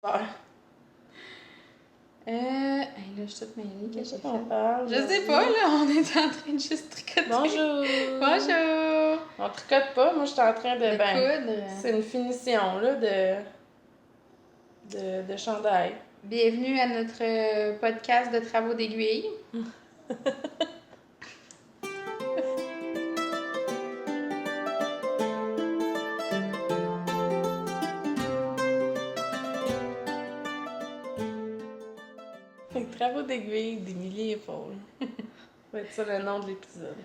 Ouais. Hey, là, je suis toute mêlée. Qu'est-ce que j'ai fait? Parle, Je sais pas, là, on est en train de juste tricoter. Bonjour! Bonjour! On tricote pas, moi je suis en train de... coudre. C'est une finition, là, de chandail. Bienvenue à notre podcast de travaux d'aiguille. Fait que travaux d'aiguille d'Émilie et Paul. Ça va être ça le nom de l'épisode.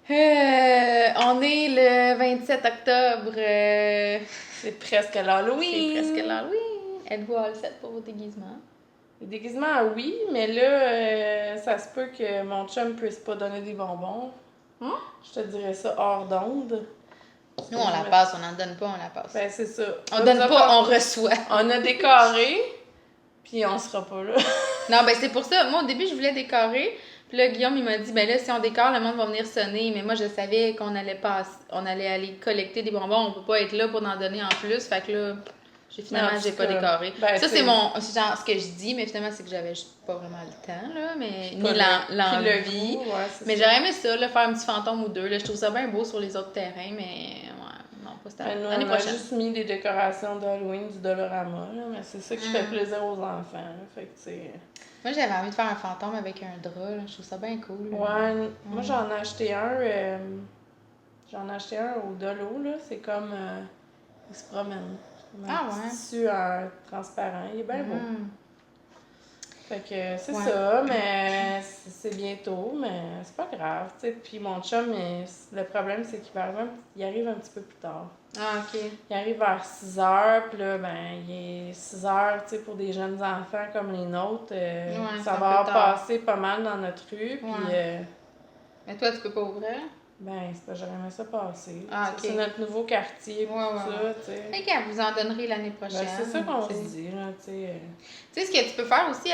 On est le 27 octobre. C'est presque l'Halloween! C'est presque l'Halloween. Êtes-vous all set pour vos déguisements? Les déguisements, oui, mais là, ça se peut que mon chum puisse pas donner des bonbons. Je te dirais ça hors d'onde. Nous, on la passe, on n'en donne pas, on la passe. Ben, c'est ça. On donne pas, on reçoit. On a décoré, puis on sera pas là. Non, ben c'est pour ça. Moi, au début, je voulais décorer. Puis là, Guillaume, il m'a dit, ben là, si on décore, le monde va venir sonner. Mais moi, je savais qu'on allait aller collecter des bonbons. On peut pas être là pour en donner en plus. Fait que là, j'ai pas décoré. Ben, ça, c'est genre ce que je dis, mais finalement, c'est que j'avais juste pas vraiment le temps, là. Mais ni l'envie. Mais j'aurais aimé ça, là, faire un petit fantôme ou deux. Là. Je trouve ça bien beau sur les autres terrains, mais ouais, non, pas cette année. L'année prochaine. On a juste mis des décorations d'Halloween du Dollarama, là, mais c'est ça qui fait plaisir aux enfants. Là. Fait que, c'est... Moi, j'avais envie de faire un fantôme avec un drap, là. Je trouve ça bien cool. Ouais, moi j'en ai acheté un. J'en ai acheté un au Dolo, là. C'est comme. Il se promène. C'est comme un petit tissu transparent. Il est bien beau. Fait que c'est ça, mais c'est bientôt, mais c'est pas grave, tu sais. Puis mon chum, le problème, c'est qu'il arrive un petit peu plus tard. Ah, OK. Il arrive vers 6h, puis là, ben, il est 6h, tu sais, pour des jeunes enfants comme les nôtres. Ça va passer pas mal dans notre rue, puis... Mais toi, tu peux pas ouvrir? Ben, c'est pas j'aurais aimé ça passer. Ah, OK. C'est notre nouveau quartier, puis tout ça, tu sais. Fait que vous en donnerez l'année prochaine. Ben, c'est ça qu'on se dit, là, tu sais. Tu sais, ce que tu peux faire aussi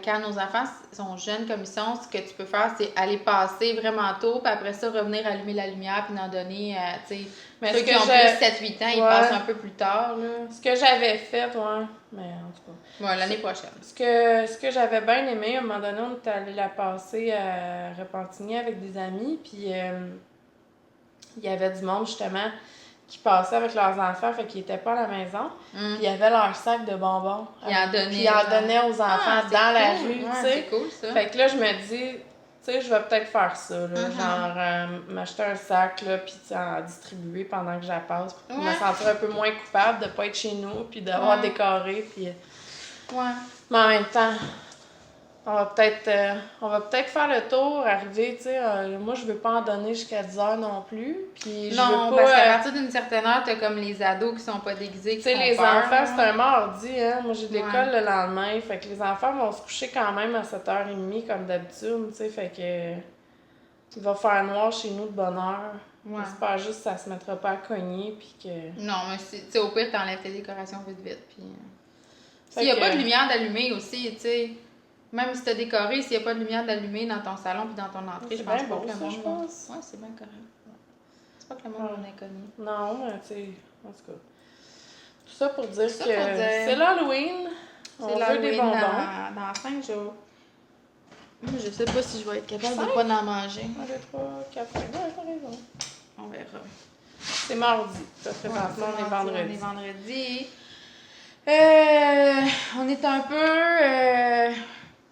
quand nos enfants sont jeunes comme ils sont, ce que tu peux faire, c'est aller passer vraiment tôt, puis après ça, revenir allumer la lumière, puis en donner, tu sais, ceux qui ont plus 7-8 ans, ils passent un peu plus tard, là. Ce que j'avais fait, mais en tout cas. Ouais, l'année prochaine. Ce que j'avais bien aimé, à un moment donné, on était allé la passer à Repentigny avec des amis, puis il y avait du monde, justement, qui passait avec leurs enfants, fait qu'ils étaient pas à la maison, puis il y avait leur sac de bonbons. Ils en donnaient. Puis ils en donnaient aux enfants dans la rue, tu sais. C'est cool, ça. Fait que là, je me dis, tu sais, je vais peut-être faire ça, là, genre m'acheter un sac, là, puis en distribuer pendant que je la passe, pour me sentir un peu moins coupable de pas être chez nous, puis d'avoir décoré, puis... Mais en même temps, on va peut-être faire le tour, arriver, tu sais, moi, je veux pas en donner jusqu'à 10h non plus, puis je veux pas... parce qu'à partir d'une certaine heure, t'as comme les ados qui sont pas déguisés, qui tu sais, les peur, enfants, c'est un mardi, hein, moi j'ai de l'école le lendemain, fait que les enfants vont se coucher quand même à 7h30 comme d'habitude, tu sais, fait que... Il va faire noir chez nous de bonne heure. J'espère juste que ça se mettra pas à cogner, puis que... Non, mais tu sais, au pire, t'enlèves tes décorations vite, puis... S'il n'y a pas de lumière d'allumée aussi, tu sais, même si tu as décoré, s'il n'y a pas de lumière d'allumée dans ton salon puis dans ton entrée, je pense pas que le monde... Ouais, c'est bien correct. C'est pas que le monde en est connu. Non, mais tu sais, en tout cas. Tout ça pour dire que c'est l'Halloween. On veut des bonbons. Dans 5 jours. Je sais pas si je vais être capable de pas en manger. 1, 2, 3, 4, 5. Ouais, t'as raison. On verra. C'est mardi. Ça fait présentement, on est vendredi. On est vendredi. On est un peu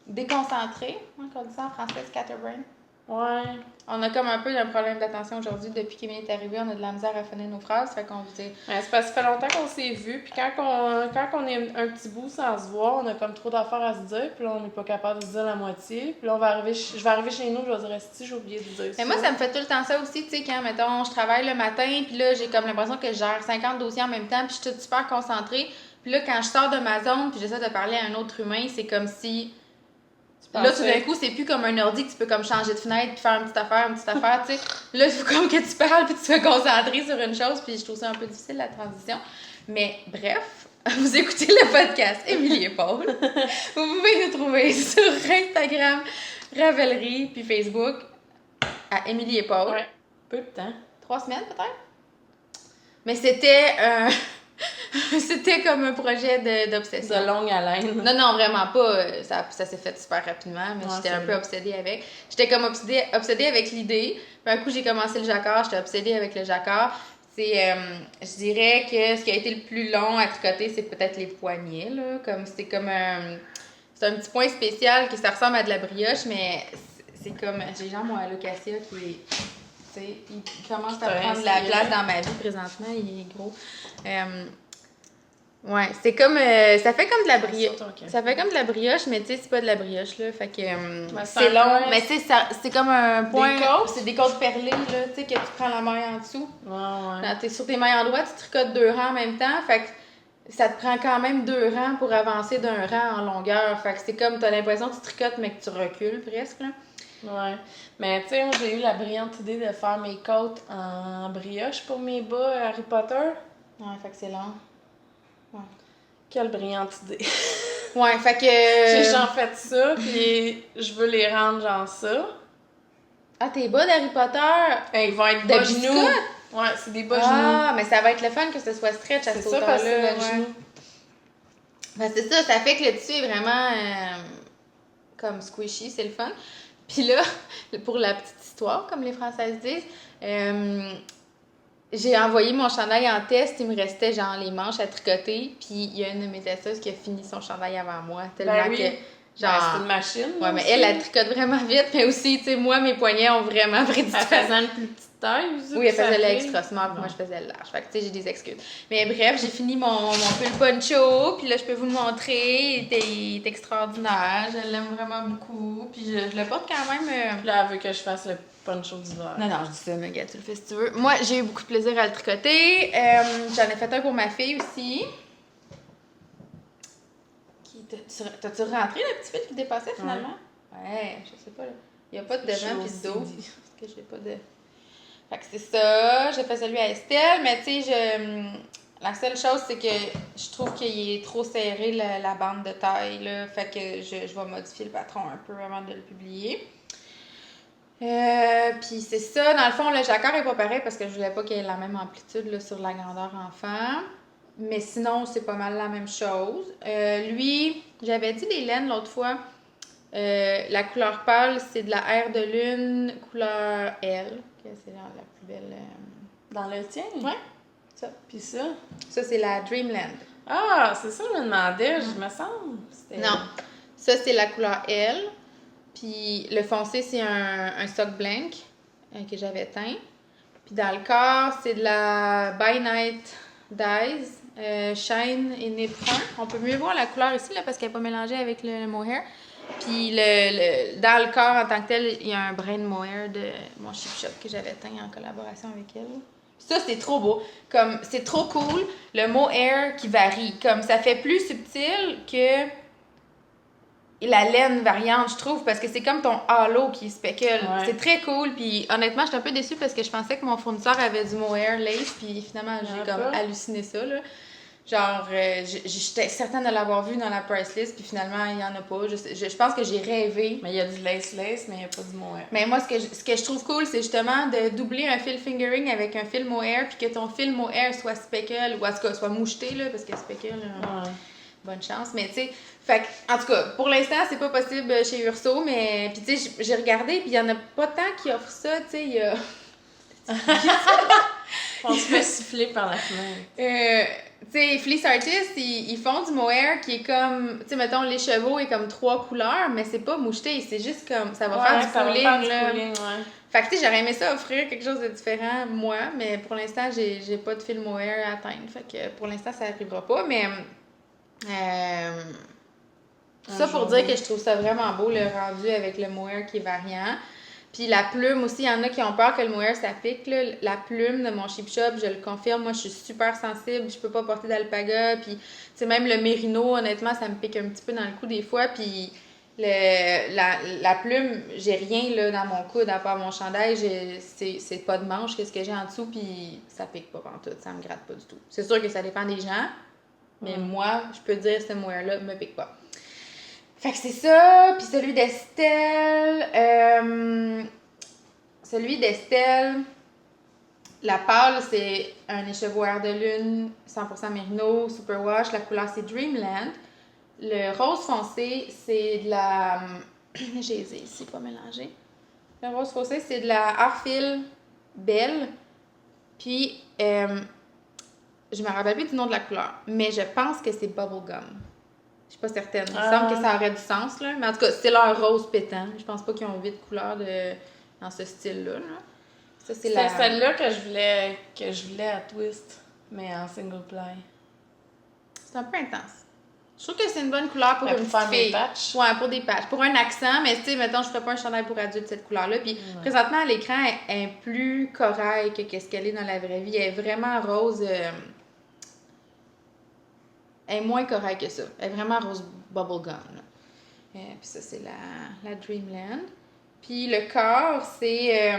déconcentrés, encore dit ça en français, scatterbrain. Ouais. On a comme un peu un problème d'attention aujourd'hui. Depuis qu'Émilie est arrivée, on a de la misère à finir nos phrases. Fait qu'on vous dit... C'est parce que ça fait longtemps qu'on s'est vus. Puis quand on est un petit bout sans se voir, on a comme trop d'affaires à se dire. Puis là, on n'est pas capable de se dire la moitié. Puis là, je vais arriver chez nous, je vais dire, si j'ai oublié de dire ça. Mais moi, ça me fait tout le temps ça aussi, tu sais, quand, mettons, je travaille le matin. Puis là, j'ai comme l'impression que je gère 50 dossiers en même temps. Puis je suis toute super concentrée. Puis là, quand je sors de ma zone, puis j'essaie de parler à un autre humain, c'est comme si... Là, tout d'un coup, c'est plus comme un ordi que tu peux comme changer de fenêtre puis faire une petite affaire, tu sais. Là, il faut comme que tu parles puis tu sois concentré sur une chose, puis je trouve ça un peu difficile, la transition. Mais bref, vous écoutez le podcast Émilie et Paul. Vous pouvez nous trouver sur Instagram, Ravelry, puis Facebook à Émilie et Paul. Ouais, peu de temps. 3 semaines peut-être? Mais c'était C'était comme un projet d'obsession. De longue haleine. Non, vraiment pas. Ça s'est fait super rapidement, mais j'étais un peu vrai. obsédée avec. J'étais comme obsédée avec l'idée. Puis un coup, j'ai commencé le jacquard, j'étais obsédée avec le jacquard. Je dirais que ce qui a été le plus long à tricoter, c'est peut-être les poignets, là. C'est comme c'est un petit point spécial qui ça ressemble à de la brioche, mais c'est comme, j'ai genre mon alocasia qui est, tu sais, il commence à prendre la place dans ma vie présentement, il est gros. Ouais, c'est comme, ça fait comme de la brioche. Ça fait comme de la brioche, mais tu sais, c'est pas de la brioche, là. Fait que c'est long, mais tu sais, c'est comme un point. C'est des côtes perlées, là, tu sais, que tu prends la maille en dessous. Ouais. Quand t'es sur tes mailles en droite, tu tricotes 2 rangs en même temps. Fait que ça te prend quand même 2 rangs pour avancer d'un rang en longueur. Fait que c'est comme, t'as l'impression que tu tricotes, mais que tu recules presque, là. Ouais. Mais tu sais, moi, j'ai eu la brillante idée de faire mes côtes en brioche pour mes bas Harry Potter. Ouais, fait que c'est long. Ouais. Quelle brillante idée. Ouais, fait que... J'ai genre fait ça, puis je veux les rendre genre ça. Ah, tes bas d'Harry Potter? Ils vont être de bas genoux. Ouais, c'est des bas genoux. Ah, mais ça va être le fun que ce soit stretch à cette hauteur-là. C'est ça, parce que c'est genoux. Ben, c'est ça, ça fait que le tissu est vraiment comme squishy, c'est le fun. Puis là, pour la petite histoire, comme les Françaises disent, j'ai envoyé mon chandail en test, il me restait genre les manches à tricoter, puis il y a une de mes testeuses qui a fini son chandail avant moi, tellement que genre c'est une machine. Ouais, mais elle tricote vraiment vite, mais aussi, tu sais, moi mes poignets ont vraiment pris du temps. Elle faisait une plus petite taille aussi. Oui, elle faisait l'extra small, puis moi je faisais le large. Fait que tu sais, j'ai des excuses. Mais bref, j'ai fini mon pull poncho, puis là je peux vous le montrer, il est extraordinaire, je l'aime vraiment beaucoup, puis je le porte quand même. Puis là, elle veut que je fasse le poncho d'hiver. Non, je dis ça, mais gars, tu le fais si tu veux. Moi, j'ai eu beaucoup de plaisir à le tricoter. J'en ai fait un pour ma fille aussi. T'as-tu rentré le petit fil qui dépassait finalement? Ouais, je sais pas. Il n'y a pas de devant puis de dos. Parce que j'ai pas de. Fait que c'est ça. J'ai fait celui à Estelle, mais tu sais, la seule chose, c'est que je trouve qu'il est trop serré la bande de taille, là. Fait que je vais modifier le patron un peu avant de le publier. Puis c'est ça, dans le fond, le jacquard est pas pareil parce que je voulais pas qu'il ait la même amplitude là, sur la grandeur enfant. Mais sinon, c'est pas mal la même chose. Lui, j'avais dit des laines l'autre fois. La couleur pâle, c'est de la air de lune, couleur L, que c'est genre la plus belle. Dans le tien? Ouais. Ça. Puis ça? Ça, c'est la Dreamland. Ah, c'est ça, je me demandais, je me semble. Non. Ça, c'est la couleur L. Puis le foncé, c'est un stock blank que j'avais teint. Puis dans le corps, c'est de la By Night Dyes, Shine et Nib Brun. On peut mieux voir la couleur ici là, parce qu'elle n'est pas mélangée avec le mohair. Puis dans le corps en tant que tel, il y a un brin de mohair de mon Chip Shop que j'avais teint en collaboration avec elle. Ça, c'est trop beau. Comme, c'est trop cool. Le mohair qui varie. Comme, ça fait plus subtil que la laine variante, je trouve, parce que c'est comme ton halo qui speckle. Ouais. C'est très cool. Puis honnêtement, j'étais un peu déçue parce que je pensais que mon fournisseur avait du mohair lace. Puis finalement, j'ai comme halluciné ça, là. Genre, j'étais certaine de l'avoir vu dans la price list, puis finalement, il n'y en a pas. Je pense que j'ai rêvé. Mais il y a du lace, mais il n'y a pas du mohair. Mais moi, ce que je trouve cool, c'est justement de doubler un fil fingering avec un fil mohair, puis que ton fil mohair soit speckle, ou en tout cas, soit moucheté, là, parce que speckle, bonne chance. Mais tu sais, fait en tout cas, pour l'instant, c'est pas possible chez Urso, mais puis tu sais, j'ai regardé, puis il y en a pas tant qui offrent ça, tu sais, il y a... On se fait siffler par la fenêtre. Tu sais, Fleece Artist, ils font du mohair qui est comme, tu sais, mettons, les chevaux est comme 3 couleurs, mais c'est pas moucheté, c'est juste comme, ça va faire du cooling, là. Fait que tu sais, j'aurais aimé ça offrir quelque chose de différent, moi, mais pour l'instant, j'ai pas de fil mohair à atteindre, fait que pour l'instant, ça arrivera pas, mais... ça pour dire que je trouve ça vraiment beau, le rendu avec le mohair qui est variant. Puis la plume aussi, il y en a qui ont peur que le mohair ça pique, là. La plume de mon Chip Shop, je le confirme, moi je suis super sensible, je peux pas porter d'alpaga, puis tu sais, même le mérino, honnêtement, ça me pique un petit peu dans le cou des fois, puis la plume, j'ai rien là dans mon coude à part mon chandail, c'est pas de manche, qu'est-ce que j'ai en dessous, puis ça pique pas pantoute, ça me gratte pas du tout. C'est sûr que ça dépend des gens, mais moi, je peux dire ce mohair-là me pique pas. Fait que c'est ça, puis celui d'Estelle, La pâle, c'est un écheveau de lune 100% Merino, Superwash. La couleur, c'est Dreamland. Le rose foncé, c'est de la... J'ai ici, pas mélangé. Le rose foncé, c'est de la Arfil Belle. Puis, je me rappelle plus du nom de la couleur, mais je pense que c'est Bubblegum. Je suis pas certaine. Il me semble que ça aurait du sens, là. Mais en tout cas, c'est leur rose pétant. Je pense pas qu'ils ont 8 couleurs dans ce style-là, là. Ça, c'est celle-là que je voulais à Twist, mais en single ply. C'est un peu intense. Je trouve que c'est une bonne couleur pour une faire fille. Des patchs. Ouais, pour des patchs. Pour un accent, mais tu sais, mettons, je ferais pas un chandail pour adulte cette couleur-là. Puis présentement, à l'écran, elle est plus corail que ce qu'elle est dans la vraie vie. Elle est vraiment rose. Elle est moins corail que ça. Elle est vraiment rose bubblegum. Puis ça, c'est la Dreamland. Puis le corps, c'est...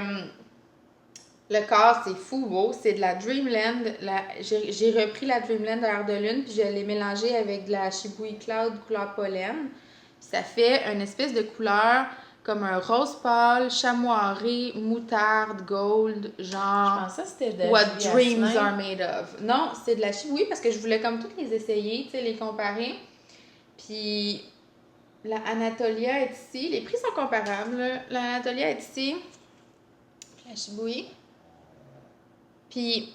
le corps, c'est fou beau. C'est de la Dreamland. J'ai repris la Dreamland Air de Lune, puis je l'ai mélangée avec de la Shibui Cloud couleur pollen. Puis ça fait une espèce de couleur comme un rose pâle, chamoiré, moutarde, gold, genre... Je pensais que c'était de What dreams are made of. Non, c'est de la Shibui parce que je voulais comme toutes les essayer, tu sais, les comparer. Puis la Anatolia est ici. Les prix sont comparables, là. La Anatolia est ici. La Shibui. Puis,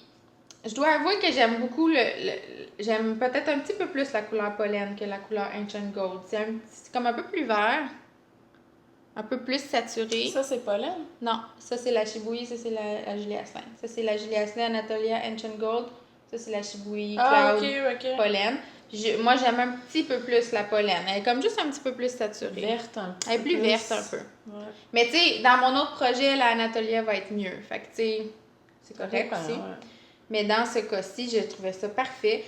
je dois avouer que j'aime beaucoup j'aime peut-être un petit peu plus la couleur pollen que la couleur Ancient Gold. C'est comme un peu plus vert, un peu plus saturé. Ça, c'est pollen? Non, ça c'est la Shibui, ça c'est la Julie Asselin. Ça c'est la Julie Asselin Anatolia Ancient Gold. Ça c'est la Shibui Cloud pollen. Moi, j'aime un petit peu plus la pollen. Elle est comme juste un petit peu plus saturée. Verte un peu. Elle est plus verte un peu. Ouais. Mais tu sais, dans mon autre projet, la Anatolia va être mieux. Fait que tu sais... C'est correct aussi. Ouais. Mais dans ce cas-ci, j'ai trouvé ça parfait.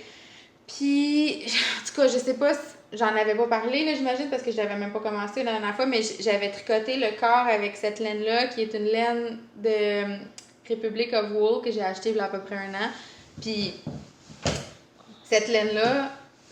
Puis, en tout cas, je sais pas, j'en avais pas parlé, là, j'imagine, parce que je l'avais même pas commencé la dernière fois, mais j'avais tricoté le corps avec cette laine-là, qui est une laine de Republic of Wool que j'ai achetée il y a à peu près 1 an. Puis, cette laine-là,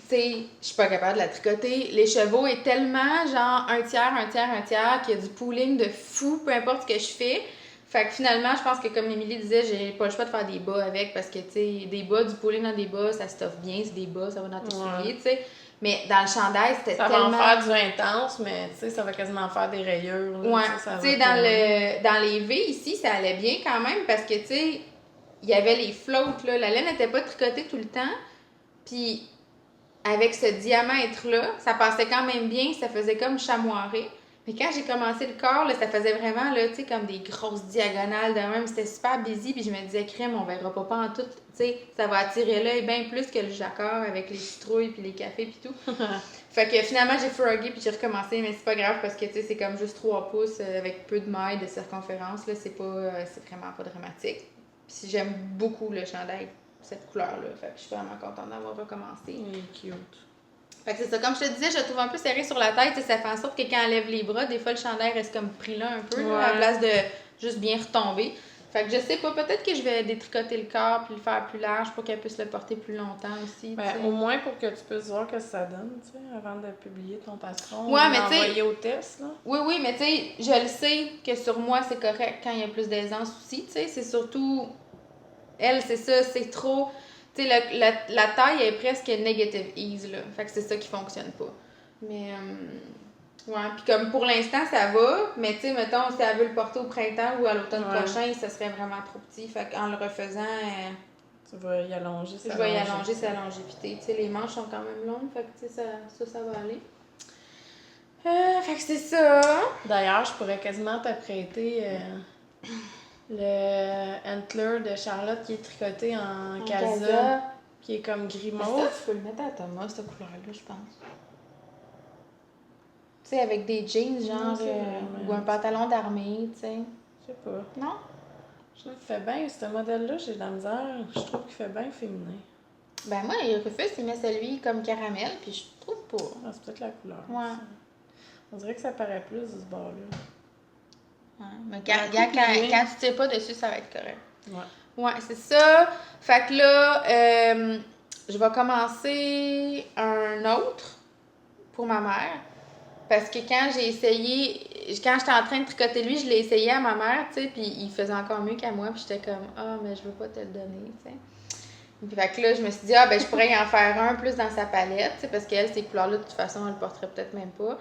tu sais, je suis pas capable de la tricoter. Les chevaux est tellement, genre, un tiers, qu'il y a du pooling de fou, peu importe ce que je fais. Fait que finalement, je pense que comme Émilie disait, j'ai pas le choix de faire des bas avec parce que, tu sais, des bas, du pooling dans des bas, ça stoffe bien, c'est des bas, ça va dans tes souliers, tu sais. Mais dans le chandail, c'était tellement... Ça va en faire du intense, mais tu sais, ça va quasiment faire des rayures. Là, ouais, tu sais, dans les V ici, ça allait bien quand même parce que, tu sais, il y avait les floats, là. La laine n'était pas tricotée tout le temps. Puis, avec ce diamètre-là, ça passait quand même bien, ça faisait comme chamoiré. Mais quand j'ai commencé le corps, là, ça faisait vraiment, là, tu sais, comme des grosses diagonales de même. C'était super busy, puis je me disais, crème, on verra pas en tout. Tu sais, ça va attirer l'œil bien plus que le jacquard avec les citrouilles, puis les cafés, puis tout. Fait que finalement, j'ai frogé, puis j'ai recommencé, mais c'est pas grave parce que, tu sais, c'est comme juste 3 pouces avec peu de mailles de circonférence, là. C'est vraiment pas dramatique. Puis j'aime beaucoup le chandail, cette couleur-là. Fait que je suis vraiment contente d'avoir recommencé. Il est cute. Fait que c'est ça. Comme je te disais, je le trouve un peu serré sur la tête. Ça fait en sorte que quand elle lève les bras, des fois, le chandail reste comme pris là un peu, là, à la place de juste bien retomber. Fait que je sais pas, peut-être que je vais détricoter le corps puis le faire plus large pour qu'elle puisse le porter plus longtemps aussi. Ben, au moins pour que tu puisses voir ce que ça donne, tu sais, avant de publier ton patron. Ouais, mais l'envoyer au test, là. Oui, mais tu sais, je le sais que sur moi, c'est correct quand il y a plus d'aisance aussi, tu sais. C'est surtout... Elle, c'est ça, c'est trop... Tu sais, la taille est presque negative ease, là. Fait que c'est ça qui fonctionne pas. Mais, ouais. Puis comme pour l'instant, ça va. Mais tu sais, mettons, si elle veut le porter au printemps ou à l'automne prochain, ça serait vraiment trop petit. Fait qu'en le refaisant... tu vas y allonger sa longévité. Je vais y allonger sa longévité. Tu sais, les manches sont quand même longues. Fait que, tu sais, ça va aller. Fait que c'est ça. D'ailleurs, je pourrais quasiment te prêter... le Antler de Charlotte qui est tricoté en casa, qui est comme gris mauve. Ça, tu peux le mettre à Thomas, cette couleur-là, je pense. Tu sais, avec des jeans, genre, ou un pantalon d'armée, tu sais. Je sais pas. Non? Je trouve qu'il fait bien, ce modèle-là, j'ai de la misère. Je trouve qu'il fait bien féminin. Ben moi, il refuse, il met celui comme caramel, puis je trouve pas. Ah, c'est peut-être la couleur. Ouais. Aussi. On dirait que ça paraît plus de ce bord-là. Ouais, mais quand tu tires pas dessus, ça va être correct. Ouais. Ouais, c'est ça. Fait que là, je vais commencer un autre pour ma mère. Parce que quand j'étais en train de tricoter lui, je l'ai essayé à ma mère, tu sais, puis il faisait encore mieux qu'à moi, puis j'étais comme, mais je veux pas te le donner, tu sais. Puis fait que là, je me suis dit, ben je pourrais y en faire un plus dans sa palette, tu sais, parce qu'elle, ces couleurs-là, de toute façon, elle le porterait peut-être même pas.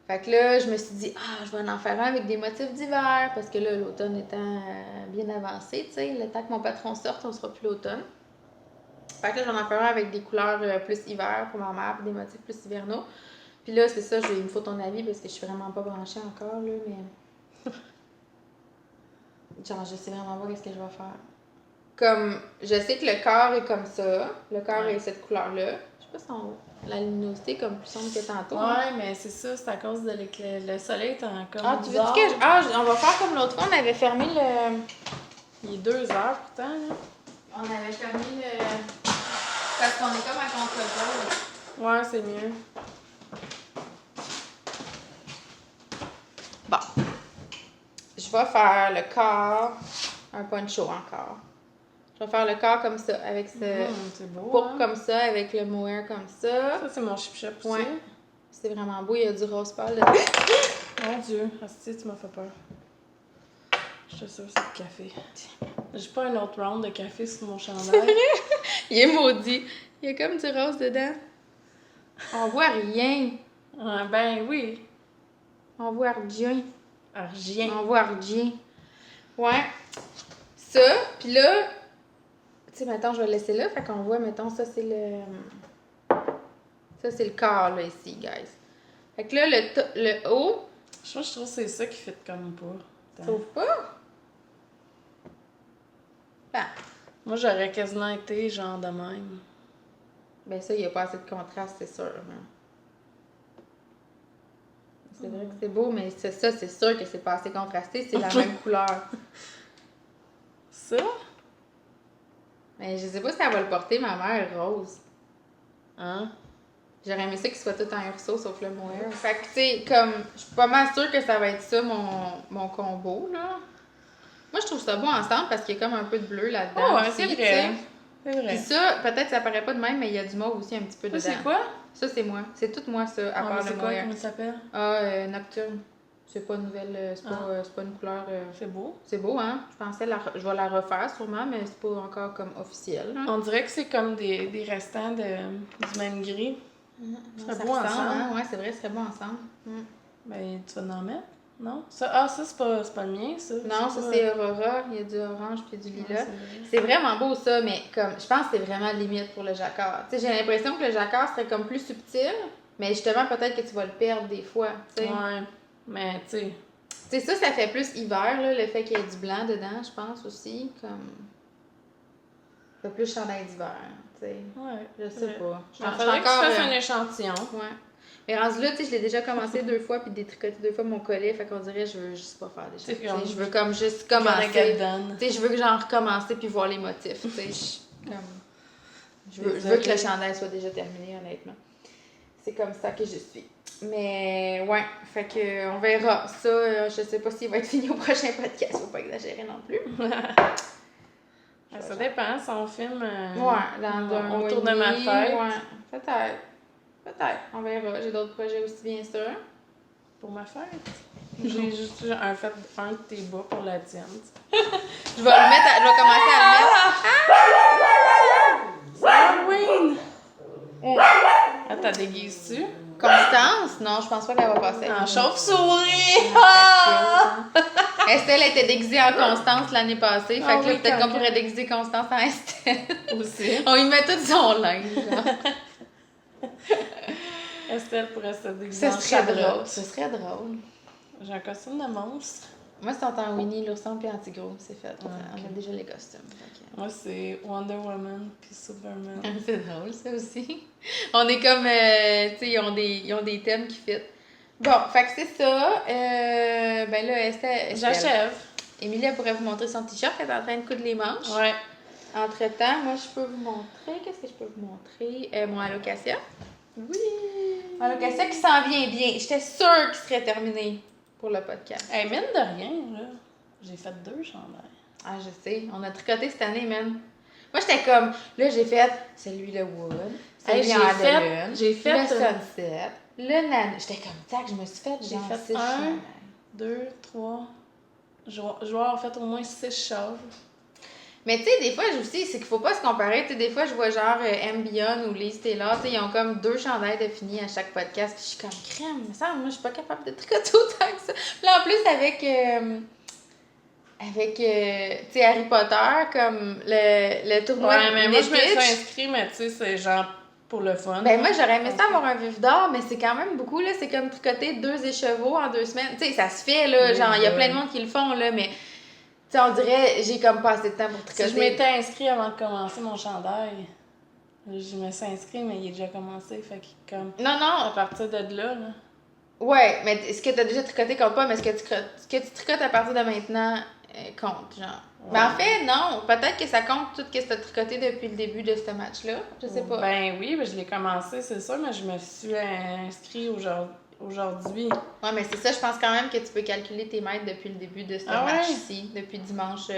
Fait que là, je me suis dit, je vais en faire un avec des motifs d'hiver, parce que là, l'automne étant bien avancé, tu sais, le temps que mon patron sorte, on sera plus l'automne. Fait que là, j'en en faire un avec des couleurs plus hiver pour ma mère, puis des motifs plus hivernaux. Puis là, c'est ça, il me faut ton avis, parce que je suis vraiment pas branchée encore, là, mais... Genre, je sais vraiment pas qu'est-ce que je vais faire. Comme, je sais que le corps est comme ça, le corps est cette couleur-là. Je sais pas si la luminosité est comme plus sombre que tantôt. Ouais, mais c'est ça, c'est à cause de le soleil est comme tu veux dire que on va faire comme l'autre fois, on avait fermé le... Il est 2 heures pourtant, là. On avait fermé le... Parce qu'on est comme à contre-jour. Ouais, c'est mieux. Bon. Je vais faire le corps, un poncho encore. Je vais faire le corps comme ça, avec ce c'est beau, pourpre comme ça, avec le mohair comme ça. Ça, c'est mon chip-chip aussi. Ouais. C'est vraiment beau, il y a du rose pâle. Mon Dieu, Asti, tu m'as fait peur. Je suis sûre que c'est du café. J'ai pas un autre round de café sur mon chandail. Il est maudit. Il y a comme du rose dedans. On voit rien. Ben oui. On voit rien. Rien. On voit rien. Ouais. Ça, puis là, tu sais, mettons, je vais le laisser là. Fait qu'on voit, mettons, ça, c'est le... Ça, c'est le corps, là, ici, guys. Fait que là, le haut... Je trouve que c'est ça qui fait comme pas. Trouve pas? Ben. Moi, j'aurais quasiment été genre de même. Ben ça, il n'y a pas assez de contraste, c'est sûr. Hein. C'est vrai que c'est beau, mais c'est sûr que c'est pas assez contrasté. C'est la même couleur. Ça? Mais je sais pas si elle va le porter, ma mère, rose. Hein? J'aurais aimé ça qu'il soit tout en urso, sauf le mohair. Fait que, tu sais, comme, je suis pas mal sûre que ça va être ça, mon combo, là. Moi, je trouve ça beau ensemble parce qu'il y a comme un peu de bleu là-dedans. Oh, ouais, aussi, c'est vrai. C'est vrai. Puis ça, peut-être ça paraît pas de même, mais il y a du mauve aussi un petit peu dedans. Ça, c'est quoi? Ça, c'est moi. C'est tout moi, ça, à part le c'est quoi? mohair. Comment ça s'appelle? Nocturne. C'est pas une nouvelle, c'est pas une couleur... C'est beau. C'est beau, hein? Je pensais, je vais la refaire sûrement, mais c'est pas encore comme officiel. Hein? On dirait que c'est comme des restants du même gris. Ça beau ressemble, ensemble. hein? Ouais, c'est vrai, ce serait beau ensemble. Ben, tu vas en mettre? Non? Ça, c'est pas le mien, ça. Non, ça, c'est Aurora. Il y a du orange puis du lilas. Ouais, c'est vraiment beau, ça, mais comme je pense que c'est vraiment limite pour le jacquard. Tu sais, j'ai l'impression que le jacquard serait comme plus subtil, mais justement, peut-être que tu vas le perdre des fois, tu sais. Ouais, mais tu sais... Tu sais, ça fait plus hiver, là, le fait qu'il y ait du blanc dedans, je pense aussi, comme... Ça fait plus chandail d'hiver, tu sais. Ouais. Je sais pas. Il faudrait que tu fasses un échantillon. Ouais. Mais rendu là, tu sais, je l'ai déjà commencé 2 fois, puis détricoté 2 fois mon collet, fait qu'on dirait je veux juste pas faire des choses. Je veux comme juste commencer. Tu sais, je veux que j'en recommence puis voir les motifs, tu sais. Je veux que le chandail soit déjà terminé, honnêtement. C'est comme ça que je suis. Mais ouais, fait que on verra. Ça, je sais pas s'il va être fini au prochain podcast, faut pas exagérer non plus. Ça dépend, si on filme autour de ma fête. Ouais, peut-être, on verra. J'ai d'autres projets aussi, bien sûr. Pour ma fête? J'ai juste un de tes bas pour la tienne. Je vais commencer à le mettre. C'est Halloween! T'as déguisé-tu? Constance? Non, je pense pas qu'elle va passer. En chauve-souris! Estelle était déguisée en Constance l'année passée. Fait que là, peut-être qu'on pourrait déguiser Constance en Estelle. Aussi. On y met tout son linge, genre. Estelle pourrait se déguiser en drôle. Ce serait drôle. J'ai un costume de monstre. Moi, c'est en Winnie l'ourson puis Antigros, c'est fait. On a déjà les costumes. Moi, c'est Wonder Woman puis Superman. C'est drôle, ça aussi. On est comme, tu sais, ils ont des thèmes qui fit. Bon, fait que c'est ça. Ben là, Estelle. J'achève. Émilie, elle pourrait vous montrer son t-shirt. Elle est en train de coudre les manches. Ouais. Entre-temps, moi, je peux vous montrer. Qu'est-ce que je peux vous montrer? Mon Alocasia. Oui! Alocasia qui s'en vient bien. J'étais sûre qu'il serait terminé pour le podcast. Hey, mine de rien, là. J'ai fait 2 chandails. Ah, je sais. On a tricoté cette année, man. Moi, j'étais comme... Là, j'ai fait celui le Wood. Celui en Adeline. J'ai fait le Sunset. Le nano. J'étais comme, tac, je me suis fait J'ai genre fait 6 un. chandails. 2, 3. Je vais avoir fait au moins 6 chauves. Mais tu sais, des fois, aussi, c'est qu'il faut pas se comparer. Tu sais, des fois, je vois genre Ambion ou Liz Taylor, tu sais, ils ont comme 2 chandails de fini à chaque podcast. Puis je suis comme, crème, mais ça, moi, je suis pas capable de tricoter autant que ça. Puis là, en plus, tu sais, Harry Potter, comme le tournoi Ouais, mais moi, je me suis Netitch. inscrite, mais tu sais, c'est genre pour le fun. Ben moi, j'aurais aimé ça avoir un vif d'or, mais c'est quand même beaucoup, là. C'est comme tricoter 2 écheveaux en 2 semaines. Tu sais, ça se fait, là. Oui, Genre, il y a ben. plein de monde qui le font, là, mais... Tu sais, on dirait, j'ai comme pas assez de temps pour tricoter. Si je m'étais inscrite avant de commencer mon chandail, je me suis inscrite, mais il est déjà commencé, fait que comme... Non, À non. partir de là, Ouais, mais ce que t'as déjà tricoté compte pas, mais ce que tu tricotes à partir de maintenant compte, genre. Ouais. Mais en fait, non. Peut-être que ça compte tout ce que t'as tricoté depuis le début de ce match-là. Je sais pas. Ben oui, ben je l'ai commencé, c'est sûr, mais je me suis inscrite aujourd'hui. Ouais, mais c'est ça, je pense quand même que tu peux calculer tes mètres depuis le début de ce match-ci, depuis dimanche,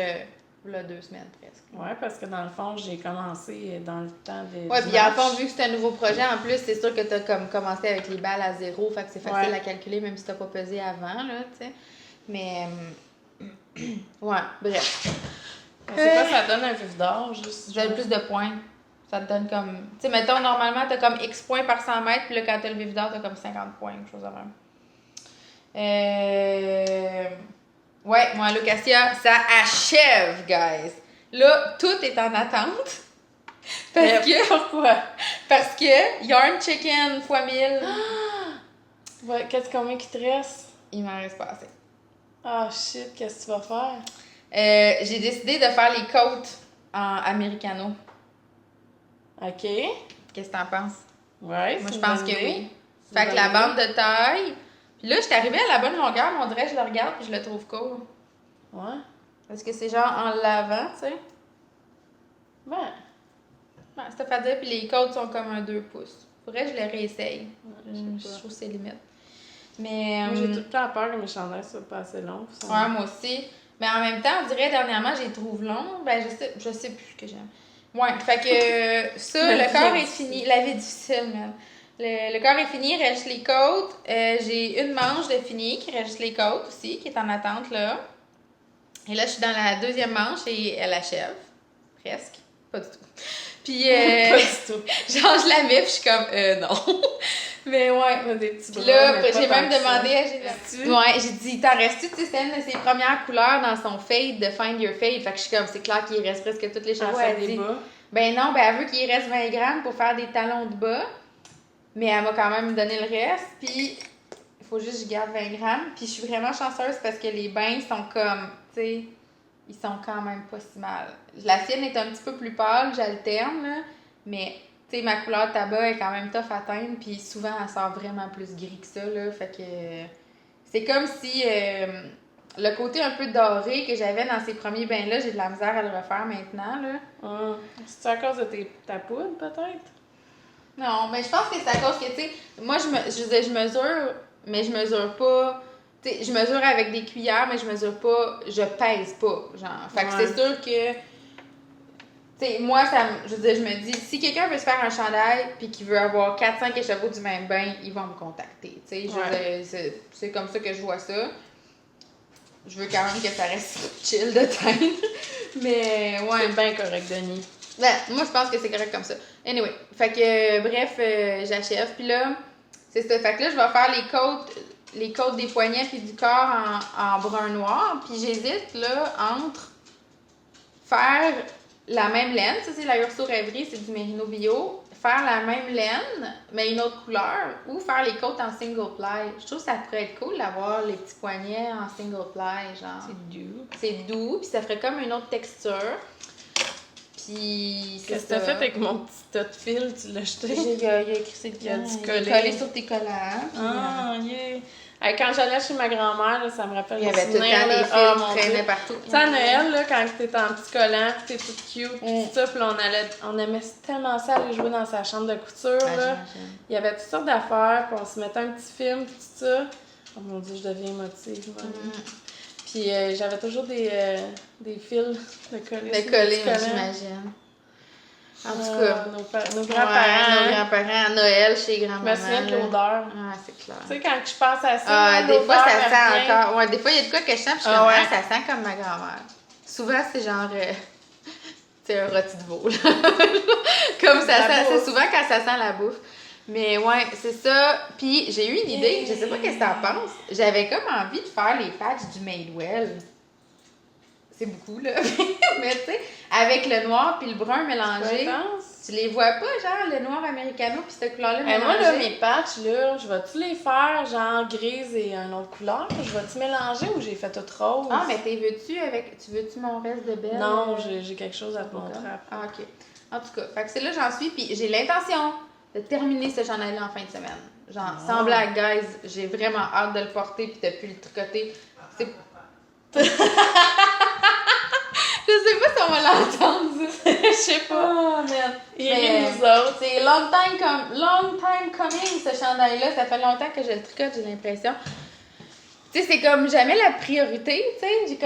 là, 2 semaines presque. Ouais, parce que dans le fond, j'ai commencé dans le temps des. Ouais, puis en fond, vu que c'est un nouveau projet, en plus, c'est sûr que t'as comme commencé avec les balles à 0, fait que c'est facile à calculer, même si t'as pas pesé avant, là, tu sais. Mais, ouais, bref. C'est quoi, ça donne un vif d'or, juste. Ça donne plus de points. Ça te donne comme. Tu sais, mettons, normalement, t'as comme X points par 100 mètres, puis là, quand t'as le vif d'or, t'as comme 50 points, quelque chose de même. Ouais, moi, Lucasia, ça achève, guys. Là, tout est en attente. Parce que. Pourquoi? Parce que Yarn Chicken x 1000. Ouais, combien qu'il te reste? Il m'en reste pas assez. Ah shit, qu'est-ce que tu vas faire? J'ai décidé de faire les côtes en americano. Ok. Qu'est-ce que t'en penses? Ouais, Moi, c'est je pense une que bonne idée. oui. Fait que la bande de taille. Puis là, je suis arrivée à la bonne longueur, mais on dirait que je le regarde puis je le trouve court. Ouais. Parce que c'est genre en l'avant, tu sais. Ben. Ouais, c'est à dire, puis les côtes sont comme un 2 pouces. Faudrait que je les réessaye. Je Je sais pas. trouve que c'est limite. Mais. Moi, j'ai tout le temps peur que mes chandails soient pas assez longs. Ça... Ouais, moi aussi. Mais en même temps, on dirait dernièrement, je les trouve longs. Ben, je sais plus ce que j'aime. Ouais, fait que ça, le corps est fini. La vie est difficile, man. Le corps est fini, il reste les côtes. J'ai une manche de fini qui reste les côtes aussi, qui est en attente là. Et là, je suis dans la deuxième manche et elle achève. Presque. Pas du tout. Puis, Pas du tout. genre, je la mets, puis je suis comme, non. Mais ouais. Des petits Puis bras, là, mais pas j'ai tant même que ça. demandé à Restes-tu? Ouais, j'ai dit, t'en restes-tu? Tu sais, c'était une de ses premières couleurs dans son fade de Find Your Fade. Fait que je suis comme, c'est clair qu'il reste presque toutes les chevaux. Ah, Elle des dit, bas. ben non, ben elle veut qu'il reste 20 grammes pour faire des talons de bas. Mais elle m'a quand même donné le reste. Puis, il faut juste que je garde 20 grammes. Puis, je suis vraiment chanceuse parce que les bains sont comme, tu sais, ils sont quand même pas si mal. La sienne est un petit peu plus pâle, j'alterne, là. Mais, tu sais, ma couleur tabac est quand même tough à teindre. Puis, souvent, elle sort vraiment plus gris que ça, là. Fait que c'est comme si le côté un peu doré que j'avais dans ces premiers bains-là, j'ai de la misère à le refaire maintenant, là. C'est à cause de ta poudre, peut-être? Non, mais je pense que c'est à cause que, tu sais, moi, je mesure, mais je mesure pas. Tu sais, je mesure avec des cuillères, mais je mesure pas, je pèse pas, genre. Fait que c'est sûr que, tu sais, moi, je veux dire, je me dis, si quelqu'un veut se faire un chandail puis qu'il veut avoir 4-5 écheveaux du même bain, ils vont me contacter, tu sais. Je veux dire, c'est comme ça que je vois ça. Je veux quand même que ça reste chill de teindre. Mais, ouais. C'est bien correct, Denis. Ben, moi, je pense que c'est correct comme ça. Anyway, fait que, bref, j'achève. Puis là, c'est ça. Fait que là, je vais faire les côtes des poignets puis du corps en brun noir. Puis j'hésite, là, entre faire la même laine. Ça, c'est la Urso Rêverie, c'est du Merino Bio. Faire la même laine, mais une autre couleur. Ou faire les côtes en single ply. Je trouve que ça pourrait être cool d'avoir les petits poignets en single ply, genre. C'est doux. C'est doux, puis ça ferait comme une autre texture. Puis, qu'est-ce que t'as fait avec mon petit tas de fil? Tu l'as jeté? Il a écrit Il a dû coller. collé sur tes collants. Ah, yeah! Hey, quand j'allais chez ma grand-mère, là, ça me rappelle Il y avait tout le temps des fils qui traînaient partout. Tu sais, à Noël, là, quand t'es en petit collant, pis t'es toute cute, pis tout ça, pis là, on aimait tellement ça aller jouer dans sa chambre de couture, là. Il y avait toutes sortes d'affaires, pis on se mettait un petit film, pis tout ça. Oh mon Dieu, je deviens émotive, Puis j'avais toujours des fils de coller. De coller, j'imagine. En tout cas. Nos grands-parents. Nos grands-parents à Noël chez Je grand-maman. me souviens de l'odeur. Ah, c'est clair. Tu sais, quand je pense à ça, Ah, des fois, ça sent revient. encore. Ouais, des fois, il y a de quoi que je sens, puis je suis comme, ça sent comme ma grand-mère. Souvent, c'est genre. C'est un rôti de veau, là. Comme ça sent. C'est souvent quand ça sent la bouffe. Mais ouais, c'est ça. Puis j'ai eu une idée, je sais pas qu'est-ce que t'en penses. J'avais comme envie de faire les patchs du Madewell. C'est beaucoup, là. Mais tu sais, avec le noir puis le brun mélangé. Tu les vois pas, genre, le noir americano puis cette couleur-là mélangée? Moi, là, mes patchs, là, je vais-tu les faire, genre, grise et une autre couleur? Je vais-tu mélanger ou j'ai fait tout rose? Ah, mais tu veux-tu mon reste de belle? Non, j'ai quelque chose à te montrer après. Ah, OK. En tout cas, fait que c'est là j'en suis, puis j'ai l'intention de terminer ce chandail-là en fin de semaine. Genre, sans blague, guys, j'ai vraiment hâte de le porter puis de plus le tricoter. C'est... Je sais pas si on va l'entendre, ça. Je sais pas. Oh, merde. Mais nous autres. C'est long time coming, ce chandail-là. Ça fait longtemps que je le tricote, j'ai l'impression. Tu sais, c'est comme jamais la priorité, tu sais.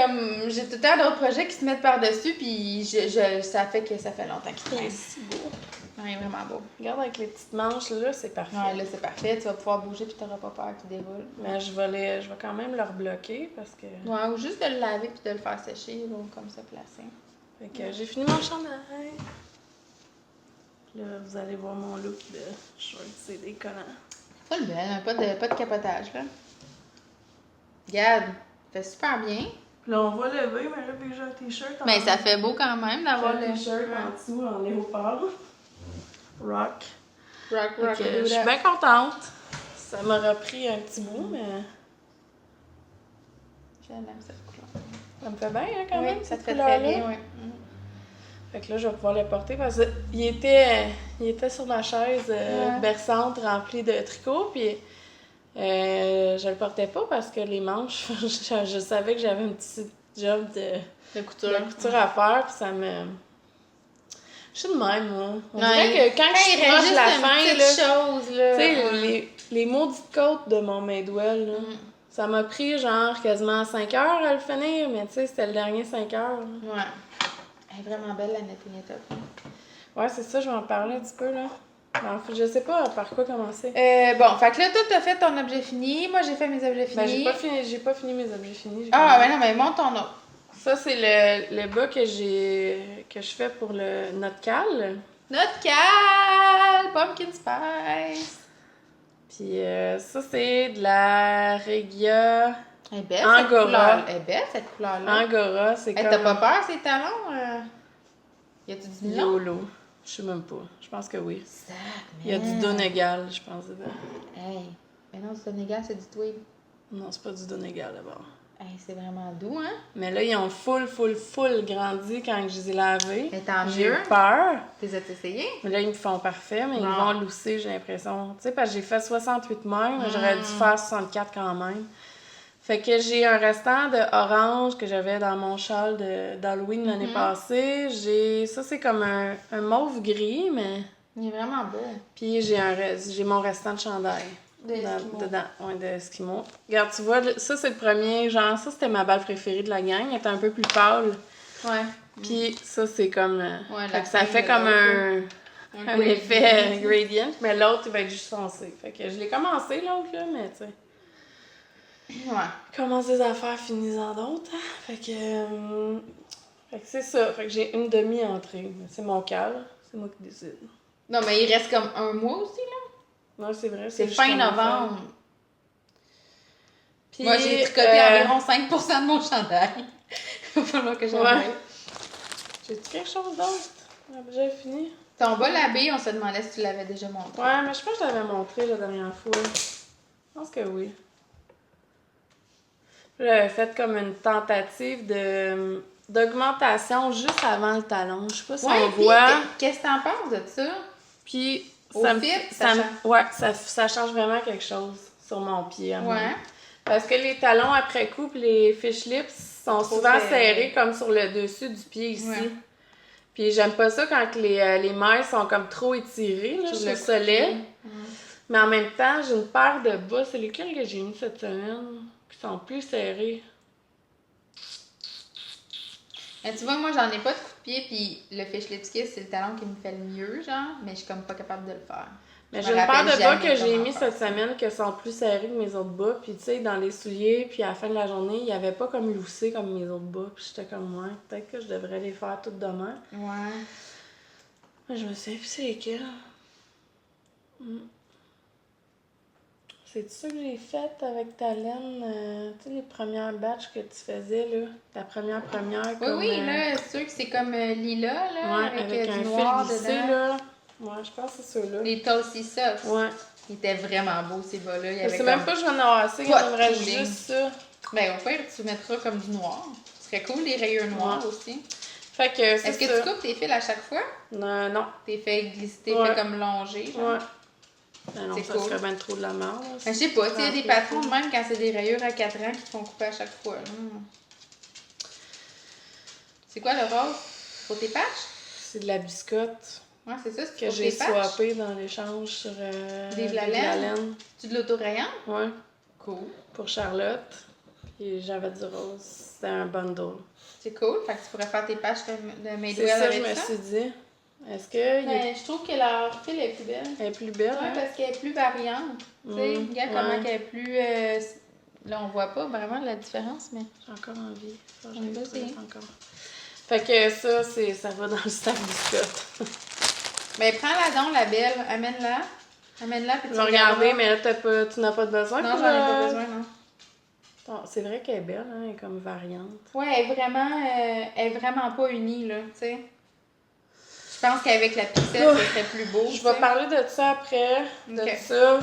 J'ai tout le temps d'autres projets qui se mettent par-dessus, puis ça fait longtemps qu'il traîne. C'est si beau. Ouais, vraiment beau. Regarde avec les petites manches, là, c'est parfait. Ouais, là, c'est parfait. Tu vas pouvoir bouger, puis t'auras pas peur qu'il déroule. Mais je vais quand même le rebloquer parce que. Ouais, ou juste de le laver, puis de le faire sécher, là, comme ça, placé. Fait que j'ai fini mon chandail. Là, vous allez voir mon look de short, c'est décollant. Full belle, hein, pas de capotage, là. Regarde, fait super bien. Là, on va lever, mais là, vu que j'ai un t-shirt Mais ça fait beau quand même d'avoir le t-shirt en dessous en léopard. Rock. Rock, Je suis bien contente. Ça m'aura pris un petit bout, mais j'aime cette couleur. ça me fait bien, hein, quand Oui, même, ça cette te fait couleur-là. très bien, oui. Fait que là, je vais pouvoir le porter parce qu'il était sur ma chaise berçante remplie de tricots, puis je le portais pas parce que les manches, je savais que j'avais un petit job de couture à faire, puis ça me... Je suis de même, moi. On dirait que quand je suis proche de la fin, là, tu sais, les maudites côtes de mon Madewell, là, ça m'a pris genre quasiment 5 heures à le finir, mais tu sais, c'était le dernier 5 heures. Là. Ouais. Elle est vraiment belle, la Netignetta. Ouais, c'est ça, je vais en parler un petit peu, là. En fait, je sais pas par quoi commencer. Bon, fait que là, toi, t'as fait ton objet fini. Moi, j'ai fait mes objets finis. Ben, j'ai pas fini mes objets finis. Ben non, mais monte ton autre. Ça, c'est le bas que je fais pour notre cale. Notre cale! Pumpkin Spice! Puis ça, c'est de la Regia Elle est belle, Angora. cette couleur. Elle est belle, cette couleur-là. Angora, c'est comme... T'as pas peur, ces talons? Y a-tu du nylon? YOLO. Je sais même pas. Je pense que oui. Il y a du Donegal, je pense, dedans. Hey! Mais non, du Donegal, c'est du tweed. Non, c'est pas du Donegal, d'abord. Hey, c'est vraiment doux, hein? Mais là, ils ont full grandi quand je les ai lavés. Mais tant J'ai mieux. eu peur. T'es essayé? Mais là, ils me font parfait, mais Non. ils vont lousser, j'ai l'impression. Tu sais, parce que j'ai fait 68 même, mais j'aurais dû faire 64 quand même. Fait que j'ai un restant de orange que j'avais dans mon châle d'Halloween l'année passée. Ça, c'est comme un mauve gris, mais... Il est vraiment beau. Puis j'ai mon restant de chandail. Dedans, ouais, de Eskimo. Regarde, tu vois, ça, c'est le premier, genre, ça, c'était ma balle préférée de la gang. Elle était un peu plus pâle. Ouais. Puis ça, c'est comme... fait que ça fin fait de comme un effet gradient. gradient, mais l'autre, il va être juste foncé. Fait que je l'ai commencé, l'autre, là, mais tu sais... Ouais. Commence des affaires, finis-en d'autres. Hein? Fait que c'est ça. Fait que j'ai une demi-entrée. C'est mon cal. C'est moi qui décide. Non, mais il reste comme un mois aussi, là. Non, c'est vrai. C'est juste fin comme novembre. Puis, moi, j'ai tricoté environ 5% de mon chandail. Il va falloir que j'arrête. Ouais. J'ai-tu quelque chose d'autre? J'ai fini. Ton bas labé, on se demandait si tu l'avais déjà montré. Ouais, mais je pense que je l'avais montré la dernière fois. Je pense que oui. J'avais fait comme une tentative d'augmentation juste avant le talon. Je sais pas si on voit. Qu'est-ce que t'en penses de ça? Puis ça change vraiment quelque chose sur mon pied. Ouais. Parce que les talons après coup pis les fish lips sont souvent serrés comme sur le dessus du pied ici. Ouais. Puis j'aime pas ça quand les mailles sont comme trop étirées là, sur le sollet. Mais en même temps, j'ai une paire de bas. C'est lesquels que j'ai mis cette semaine? Qui sont plus serrés. Et tu vois, moi, j'en ai pas de coupe-pied, puis le fish lips kiss, c'est le talon qui me fait le mieux, genre, mais je suis comme pas capable de le faire. Mais j'ai une paire de bas que j'ai mis cette semaine qui sont plus serrés que mes autres bas. Puis tu sais, dans les souliers, puis à la fin de la journée, il n'y avait pas comme loussé comme mes autres bas. Puis j'étais comme, ouais, peut-être que je devrais les faire toutes demain. Ouais. Mais je me souviens plus c'est lesquels. C'est ça que j'ai fait avec ta laine, tu sais, les premières batchs que tu faisais, là. Ta première comme... Oui, là, c'est sûr que c'est comme lilas, là, ouais, avec un du noir fil glissé, dedans. là. Ouais, je pense que c'est ceux-là. Les Tulsi Socks. Ouais. Ils étaient vraiment beaux, ces bas-là. C'est même pas que je vais en avoir assez, il y aurait juste ça. Ben, au pire, tu mettras comme du noir. Ce serait cool, des rayures noirs aussi. Fait que c'est Est-ce que tu coupes tes fils à chaque fois? Non. T'es fait glisser, t'es fait comme longer, genre? Ouais. Ben non, ça serait bien trop de la merde. Ben, je sais pas, il y a des patrons de même quand c'est des rayures à 4 ans qui te font couper à chaque fois. C'est quoi le rose? Pour tes patchs? C'est de la biscotte. Ouais, c'est ça, c'est que j'ai swappé dans l'échange sur des de la laine. Tu de l'autorayant? Ouais. Cool. Pour Charlotte. Puis j'avais du rose. C'était un bundle. C'est cool. Fait que tu pourrais faire tes patchs de Madewell avec ça. C'est ça, je me suis dit. Est-ce que... Ben, je trouve que leur fil est plus belle. Elle est plus belle, ouais, parce qu'elle est plus variante. Tu sais, regarde comment elle est plus... là, on voit pas vraiment la différence, mais... J'ai encore envie. On va essayer. Encore. Fait que ça va dans le sac biscotte. Ben, prends-la donc, la belle. Amène-la. Amène-la, puis tu vas regarder, mais là, tu n'as pas de besoin. Non, j'en ai pas besoin, non. Bon, c'est vrai qu'elle est belle, hein, elle est comme variante. Ouais, elle est vraiment pas unie, là, tu sais. Je pense qu'avec la pixelle, ce serait plus beau. Je vais parler de ça après. Okay. De ça.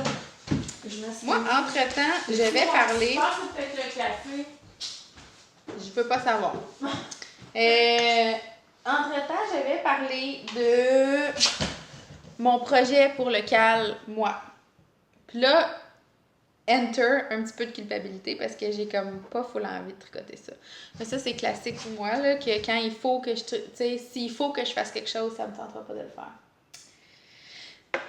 Moi, entre-temps, je vais parler... Je pense que c'est peut-être le café. Je peux pas savoir. Entre-temps, je vais parler de mon projet pour le cal, moi. Puis là, enter un petit peu de culpabilité parce que j'ai comme pas full envie de tricoter ça. Mais ça, c'est classique pour moi, là, que quand il faut que je... Tu sais, s'il faut que je fasse quelque chose, ça me tentera pas de le faire.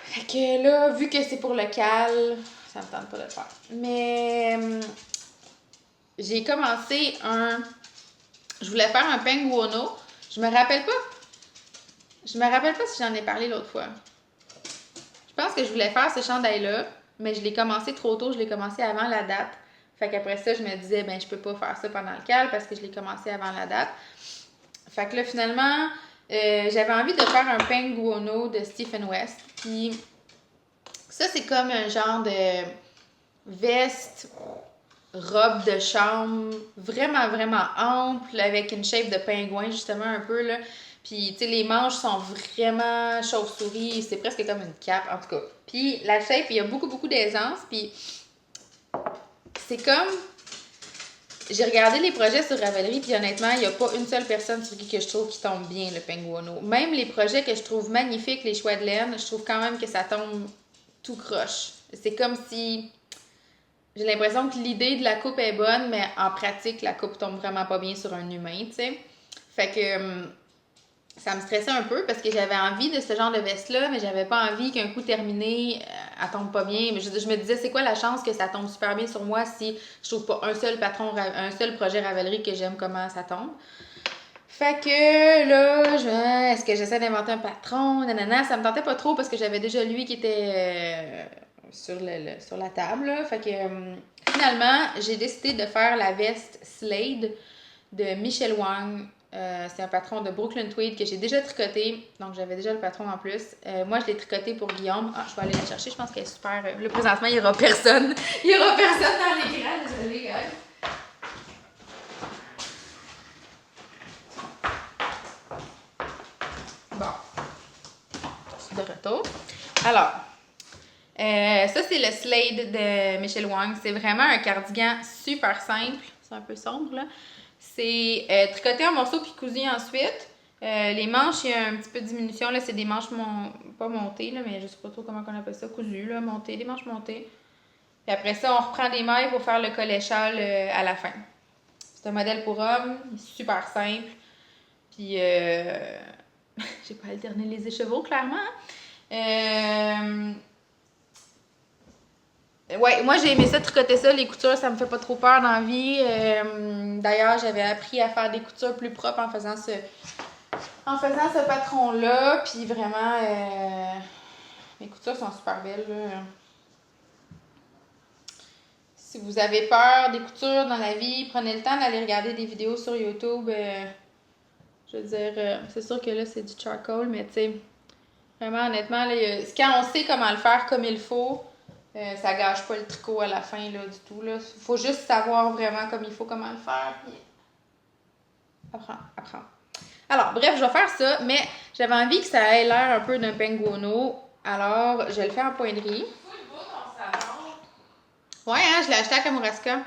Fait que là, vu que c'est pour le cal, ça me tente pas de le faire. Mais j'ai commencé je voulais faire un penguono. Je me rappelle pas si j'en ai parlé l'autre fois. Je pense que je voulais faire ce chandail-là, mais je l'ai commencé trop tôt. Je l'ai commencé avant la date. Fait qu'après ça, je me disais, ben je peux pas faire ça pendant le cal parce que je l'ai commencé avant la date. Fait que là, finalement, j'avais envie de faire un penguono de Stephen West. Puis ça, c'est comme un genre de veste, robe de chambre, vraiment, vraiment ample, avec une shape de pingouin, justement, un peu, là. Puis, tu sais, les manches sont vraiment chauve-souris, c'est presque comme une cape, en tout cas. Puis, la shape, il y a beaucoup, beaucoup d'aisance, puis c'est comme... J'ai regardé les projets sur Ravelry, puis honnêtement, il n'y a pas une seule personne sur qui que je trouve qui tombe bien, le penguono. Même les projets que je trouve magnifiques, les choix de laine, je trouve quand même que ça tombe tout croche. C'est comme si... J'ai l'impression que l'idée de la coupe est bonne, mais en pratique, la coupe tombe vraiment pas bien sur un humain, tu sais. Fait que ça me stressait un peu parce que j'avais envie de ce genre de veste-là, mais j'avais pas envie qu'un coup terminé, elle tombe pas bien. Mais je me disais, c'est quoi la chance que ça tombe super bien sur moi si je trouve pas un seul projet Ravelry que j'aime comment ça tombe. Fait que là, est-ce que j'essaie d'inventer un patron? Nanana, ça me tentait pas trop parce que j'avais déjà lui qui était... sur la table. Là. Fait que finalement, j'ai décidé de faire la veste Slade de Michelle Wang. C'est un patron de Brooklyn Tweed que j'ai déjà tricoté. Donc, j'avais déjà le patron en plus. Moi, je l'ai tricoté pour Guillaume. Ah, je vais aller la chercher. Je pense qu'elle est super... Là, présentement, il n'y aura personne. Il n'y aura personne dans l'écran. Désolée, guys. Bon. Je suis de retour. Alors... ça, c'est le Slade de Michelle Wang. C'est vraiment un cardigan super simple. C'est un peu sombre, là. C'est tricoté en morceaux puis cousu ensuite. Les manches, il y a un petit peu de diminution. Là, c'est des manches pas montées, là, mais je sais pas trop comment on appelle ça. Cousues, là, montées, des manches montées. Puis après ça, on reprend des mailles pour faire le collet-châle à la fin. C'est un modèle pour homme. Super simple. Puis, j'ai pas alterné les écheveaux, clairement. Ouais, moi j'ai aimé ça, tricoter ça, les coutures, ça me fait pas trop peur dans la vie. D'ailleurs, j'avais appris à faire des coutures plus propres en en faisant ce patron-là, puis vraiment, mes coutures sont super belles, là. Si vous avez peur des coutures dans la vie, prenez le temps d'aller regarder des vidéos sur YouTube. Je veux dire, c'est sûr que là, c'est du charcoal, mais tu sais, vraiment, honnêtement, là, quand on sait comment le faire comme il faut, ça gâche pas le tricot à la fin, là, du tout, là. Faut juste savoir vraiment comme il faut comment le faire, puis apprendre. Alors, bref, je vais faire ça, mais j'avais envie que ça ait l'air un peu d'un penguono, alors je le fais en poindrie. Ouais, hein, je l'ai acheté à Kamouraska.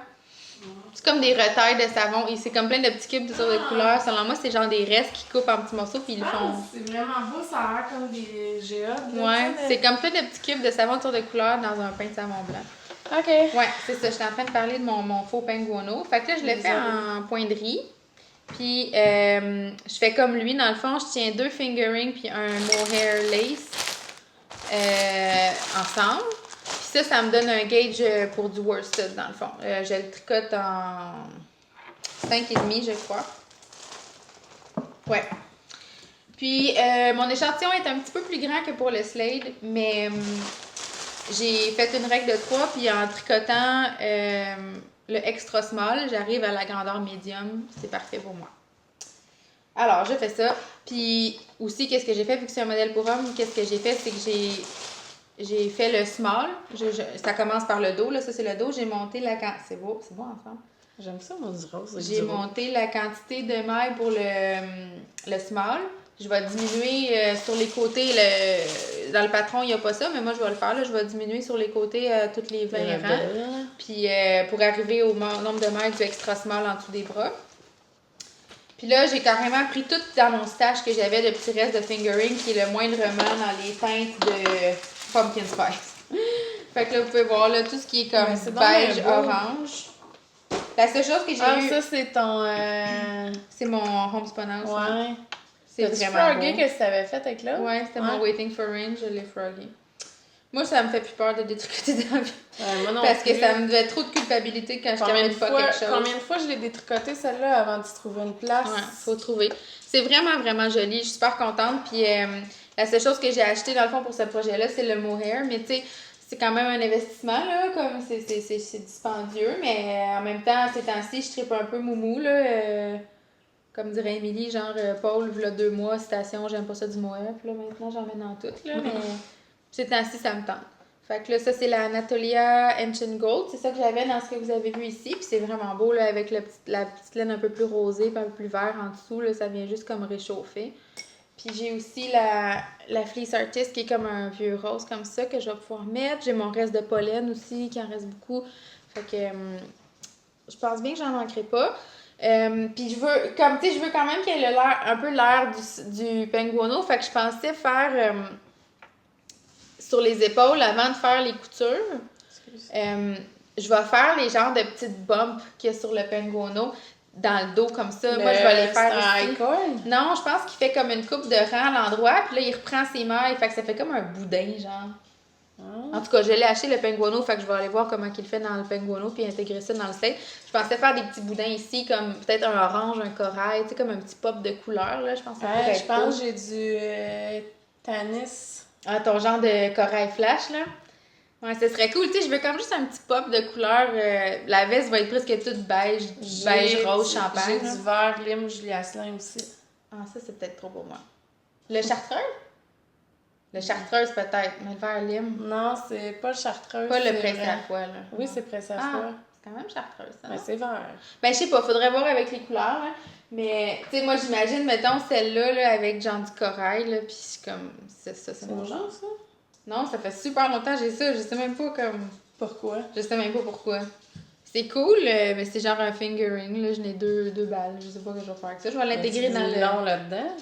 C'est comme des retailles de savon et c'est comme plein de petits cubes de sortes de couleurs. Selon moi, c'est genre des restes qui coupent en petits morceaux puis ils le font. C'est vraiment beau, ça a l'air comme des géodes. Ouais, c'est comme plein de petits cubes de savon de sortes de couleurs dans un pain de savon blanc. OK. Ouais, c'est ça. J'étais en train de parler de mon faux penguono. Fait que là, je l'ai fait en poindrie. Puis, je fais comme lui. Dans le fond, je tiens 2 fingerings puis un mohair lace ensemble. Puis ça me donne un gauge pour du worsted, dans le fond. Je le tricote en 5,5, je crois. Ouais. Puis, mon échantillon est un petit peu plus grand que pour le Slade, mais j'ai fait une règle de 3, puis en tricotant le extra small, j'arrive à la grandeur médium. C'est parfait pour moi. Alors, je fais ça. Puis aussi, qu'est-ce que j'ai fait, vu que c'est un modèle pour homme, qu'est-ce que j'ai fait, c'est que j'ai fait le small. Ça commence par le dos, là, ça c'est le dos. J'ai monté la quantité. C'est beau ensemble. J'aime ça, mon du rose. J'ai monté la quantité de mailles pour le small. Je vais diminuer sur les côtés. Dans le patron, il n'y a pas ça, mais moi, je vais le faire. Là. Je vais diminuer sur les côtés toutes les 20 rangs. Puis pour arriver au nombre de mailles du extra small en dessous des bras. Puis là, j'ai carrément pris tout dans mon stash que j'avais de petits restes de fingering qui est le moindrement dans les teintes de pumpkin spice. Fait que là, vous pouvez voir là, tout ce qui est comme beige, orange. La seule chose que j'ai eu... ça, c'est ton... C'est mon homespun house. Ouais. C'est vraiment froggy beau. que tu t'avais fait avec là? Ouais, c'était mon Waiting for Rain, je l'ai froggy. Moi, ça me fait plus peur de détricoter dans la vie. Moi non Parce plus. que ça me faisait trop de culpabilité quand je termine pas quelque chose. Combien de fois je l'ai détricoté celle-là avant d'y trouver une place? Ouais, faut trouver. C'est vraiment, vraiment joli. Je suis super contente. Puis la seule chose que j'ai acheté dans le fond pour ce projet-là, c'est le mohair. Mais tu sais, c'est quand même un investissement, là. Comme c'est dispendieux. Mais en même temps, ces temps-ci, je tripe un peu moumou, là. Comme dirait Émilie, genre Paul, il y a 2 mois, citation, j'aime pas ça du mohair. Puis là, maintenant, j'en mets dans tout, là. Mais ces temps-ci, ça me tente. Fait que là, ça, c'est la Natalia Ancient Gold. C'est ça que j'avais dans ce que vous avez vu ici. Puis c'est vraiment beau, là, avec la petite laine un peu plus rosée, puis un peu plus vert en dessous. Là, ça vient juste comme réchauffer. Puis j'ai aussi la Fleece Artist qui est comme un vieux rose comme ça que je vais pouvoir mettre. J'ai mon reste de pollen aussi qui en reste beaucoup. Fait que je pense bien que j'en manquerai pas. Puis je veux quand même qu'il y ait un peu l'air du penguono. Fait que je pensais faire sur les épaules avant de faire les coutures. Je vais faire les genres de petites bumps qu'il y a sur le penguono dans le dos comme ça. Moi, je vais les faire ici. Non, je pense qu'il fait comme une coupe de rang à l'endroit. Puis là, il reprend ses mailles. Fait que ça fait comme un boudin, genre. En tout cas, je l'ai acheté le penguono, fait que je vais aller voir comment il fait dans le penguono puis intégrer ça dans le set. Je pensais faire des petits boudins ici, comme peut-être un orange, un corail, tu sais, comme un petit pop de couleur, là. Je pense que j'ai du Tanis. Ah, ton genre de corail flash, là? Ouais, ce serait cool. Tu sais, je veux comme juste un petit pop de couleur. La veste va être presque toute beige, rose, champagne. J'ai du vert lime Julia Asselin aussi. Ah, ça, c'est peut-être trop pour moi. Le chartreuse? Le chartreuse, peut-être, mais le vert lime. Non, c'est pas le chartreuse. Pas le pressé à foie, là. Oui, c'est pressé à foie. C'est quand même chartreuse, ça. Mais c'est vert. Ben, je sais pas, faudrait voir avec les couleurs, là. Mais, tu sais, moi, j'imagine, mettons, celle-là, là, avec genre du corail, là, pis comme, c'est mon genre. Ça? Non, ça fait super longtemps que j'ai ça, je sais même pas comme... Pourquoi? Je sais même pas pourquoi. C'est cool, mais c'est genre un fingering, là, je n'ai deux balles, je sais pas ce que je vais faire avec ça. Je vais l'intégrer dans le... nylon là-dedans?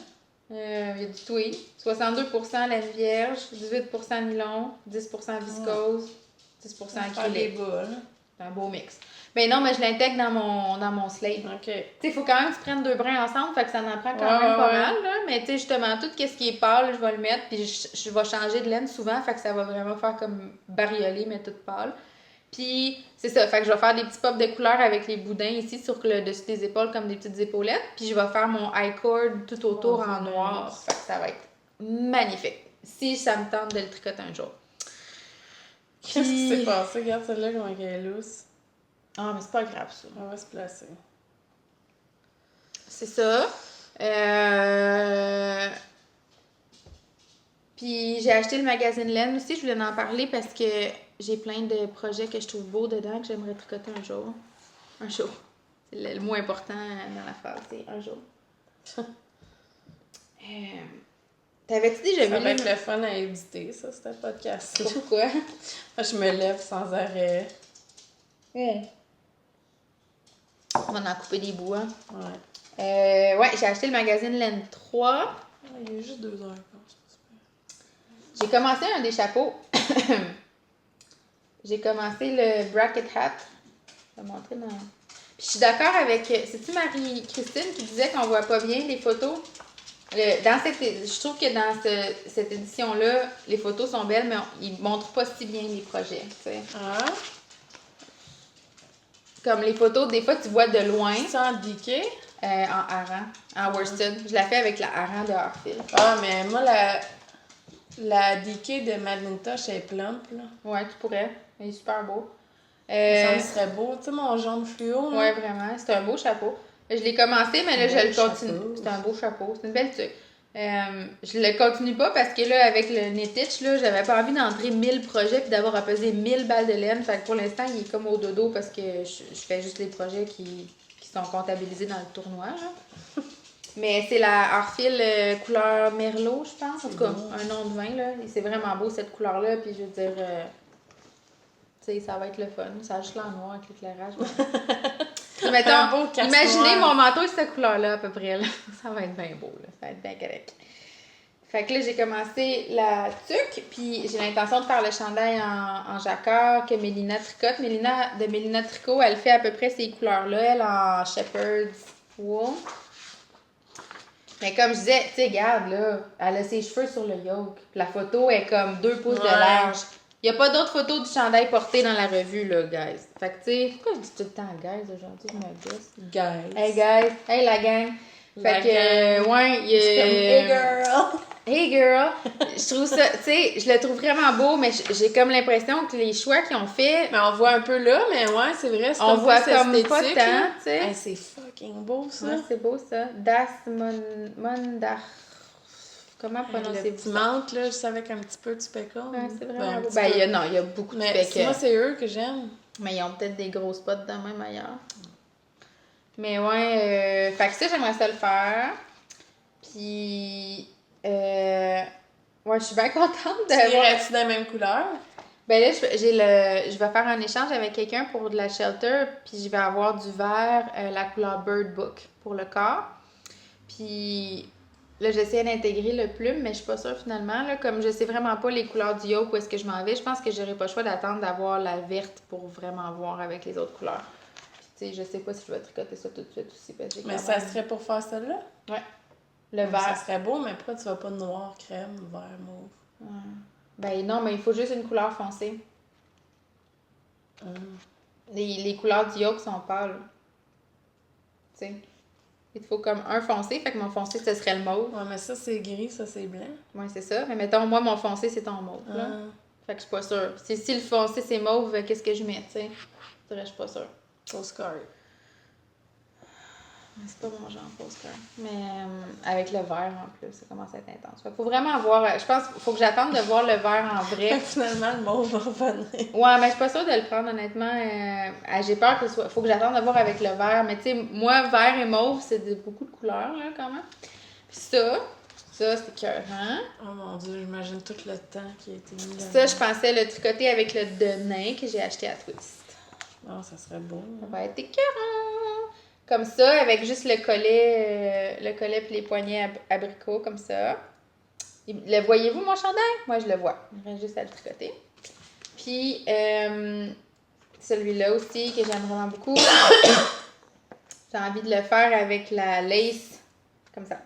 Il y a du tweed, 62% laine vierge, 18% nylon, 10% viscose, 10% acrylique. C'est un beau mix. Ben non, mais je l'intègre dans mon slate. OK. Tu sais, il faut quand même que tu prennes 2 brins ensemble, fait que ça en prend quand même pas mal, là. Mais tu sais, justement, tout ce qui est pâle, je vais le mettre, puis je vais changer de laine souvent, fait que ça va vraiment faire comme bariolée, mais toute pâle. Puis, c'est ça. Fait que je vais faire des petits pops de couleur avec les boudins ici sur le dessus des épaules comme des petites épaulettes. Puis, je vais faire mon I-cord tout autour en noir. Fait que ça va être magnifique. Si ça me tente de le tricoter un jour. Qu'est-ce qui s'est passé? Regarde celle-là, comment elle est lousse. Ah, mais c'est pas grave, ça. On va se placer. C'est ça. Puis j'ai acheté le magazine Laine aussi. Je voulais en parler parce que j'ai plein de projets que je trouve beaux dedans que j'aimerais tricoter un jour. Un jour. C'est le mot important dans la phrase, c'est un jour. T'avais-tu déjà vu... Ça va être le fun à éditer, ça, c'était podcast. Pourquoi? Moi, je me lève sans arrêt. On va en couper des bouts, hein? Ouais. Ouais, j'ai acheté le magazine Laine 3. Il y a juste 2 heures. J'ai commencé un des chapeaux. J'ai commencé le bracket hat. Je vais montrer dans... Puis je suis d'accord avec... C'est-tu Marie-Christine qui disait qu'on voit pas bien les photos? Je trouve que dans cette édition-là, les photos sont belles, mais ils montrent pas si bien les projets. T'sais. Ah? Comme les photos, des fois, tu vois de loin. C'est en Dickey? En hareng, en worsted. Je la fais avec la hareng de Hartfield. Ah, mais moi, la Dickey de Madelinetosh, elle est plump, là. Ouais, tu pourrais. Elle est super beau. Ça me serait beau. Tu sais, mon jaune fluo, là. Ouais, vraiment. C'est un beau chapeau. Je l'ai commencé, mais là, je le continue. C'est un beau chapeau. C'est une belle tuque. Je le continue pas parce que là, avec le Knititch, là, j'avais pas envie d'entrer 1000 projets puis d'avoir à peser 1000 balles de laine. Fait que pour l'instant, il est comme au dodo parce que je fais juste les projets qui sont comptabilisés dans le tournoi. Là. Mais c'est la Hartfield couleur Merlot, je pense. En tout cas, un nom de vin. Là. C'est vraiment beau cette couleur-là. Puis je veux dire, tu sais, ça va être le fun. Ça a juste l'air noir avec l'éclairage. Mettons, imaginez mon manteau de cette couleur-là à peu près. Là. Ça va être bien beau. Là. Ça va être bien correct. Fait que là, j'ai commencé la tuque, puis j'ai l'intention de faire le chandail en jacquard que Mélina tricote. Mélina Tricot, elle fait à peu près ces couleurs-là, elle en shepherd's wool. Mais comme je disais, tu sais, regarde, là, elle a ses cheveux sur le yoke. Puis la photo est comme 2 pouces de large. Il n'y a pas d'autres photos du chandail porté dans la revue, là, guys. Fait que, tu sais, pourquoi je dis tout le temps guys aujourd'hui? Je me gosse. Guys. Hey, guys. Hey, la gang. Fait que, ouais, il y a... Hey, girl. Hey, girl. Je trouve ça, tu sais, je le trouve vraiment beau, mais j'ai comme l'impression que les choix qu'ils ont fait... Mais on voit un peu là, mais ouais, c'est vrai, c'est on voit comme esthétique, pas tant, tu sais. Hey, c'est fucking beau, ça. Ouais, c'est beau, ça. Das Mondar... Comment prononcer-vous le petit menthe, là, juste avec un petit peu de speckle. Ouais, c'est vraiment beau. Ben, il y a beaucoup de speckle. Moi, c'est eux que j'aime. Mais ils ont peut-être des gros spots de même ailleurs. Mais ouais, fait que ça, j'aimerais ça le faire. Puis, ouais, je suis bien contente de voir... Tu la même couleur? Ben là, je vais faire un échange avec quelqu'un pour de la shelter, puis je vais avoir du vert, la couleur Bird Book pour le corps. Puis là, j'essaie d'intégrer le plume, mais je suis pas sûre finalement. Là, comme je sais vraiment pas les couleurs du yoke où est-ce que je m'en vais, je pense que j'aurai pas le choix d'attendre d'avoir la verte pour vraiment voir avec les autres couleurs. Puis tu sais, je sais pas si je vais tricoter ça tout de suite aussi. Parce que mais ça serait pour faire celle-là? Ouais. Le vert. Ça serait beau, mais pourquoi tu vas pas noir, crème, vert, mauve? Ouais. Ben non, mais il faut juste une couleur foncée. Les couleurs du yoke sont pâles. Tu sais. Il te faut comme un foncé, fait que mon foncé, ce serait le mauve. Ouais, mais ça, c'est gris, ça, c'est blanc. Ouais, c'est ça. Mais mettons, moi, mon foncé, c'est ton mauve, là. Fait que je suis pas sûre. Si le foncé, c'est mauve, qu'est-ce que je mets, tu sais? Je suis pas sûre. Postcard. C'est pas mon genre, postcard. Mais avec le vert, en plus, ça commence à être intense. Fait qu'il faut vraiment voir... Je pense qu'il faut que j'attende de voir le vert en vrai. Finalement, le mauve va revenir. Ouais, mais je suis pas sûre de le prendre, honnêtement. J'ai peur que ce soit... Faut que j'attende de voir avec le vert. Mais tu sais, moi, vert et mauve, c'est beaucoup de couleurs, là, quand même. Puis ça, c'est écœurant. Oh mon Dieu, j'imagine tout le temps qui a été mis là. Ça, je pensais le tricoter avec le denain que j'ai acheté à Twist. Non, ça serait beau. Ça va être écœurant. Comme ça, avec juste le collet puis les poignets abricots, comme ça. Le voyez-vous, mon chandail? Moi, je le vois. Il reste juste à le tricoter. Puis, celui-là aussi, que j'aime vraiment beaucoup. J'ai envie de le faire avec la lace, comme ça.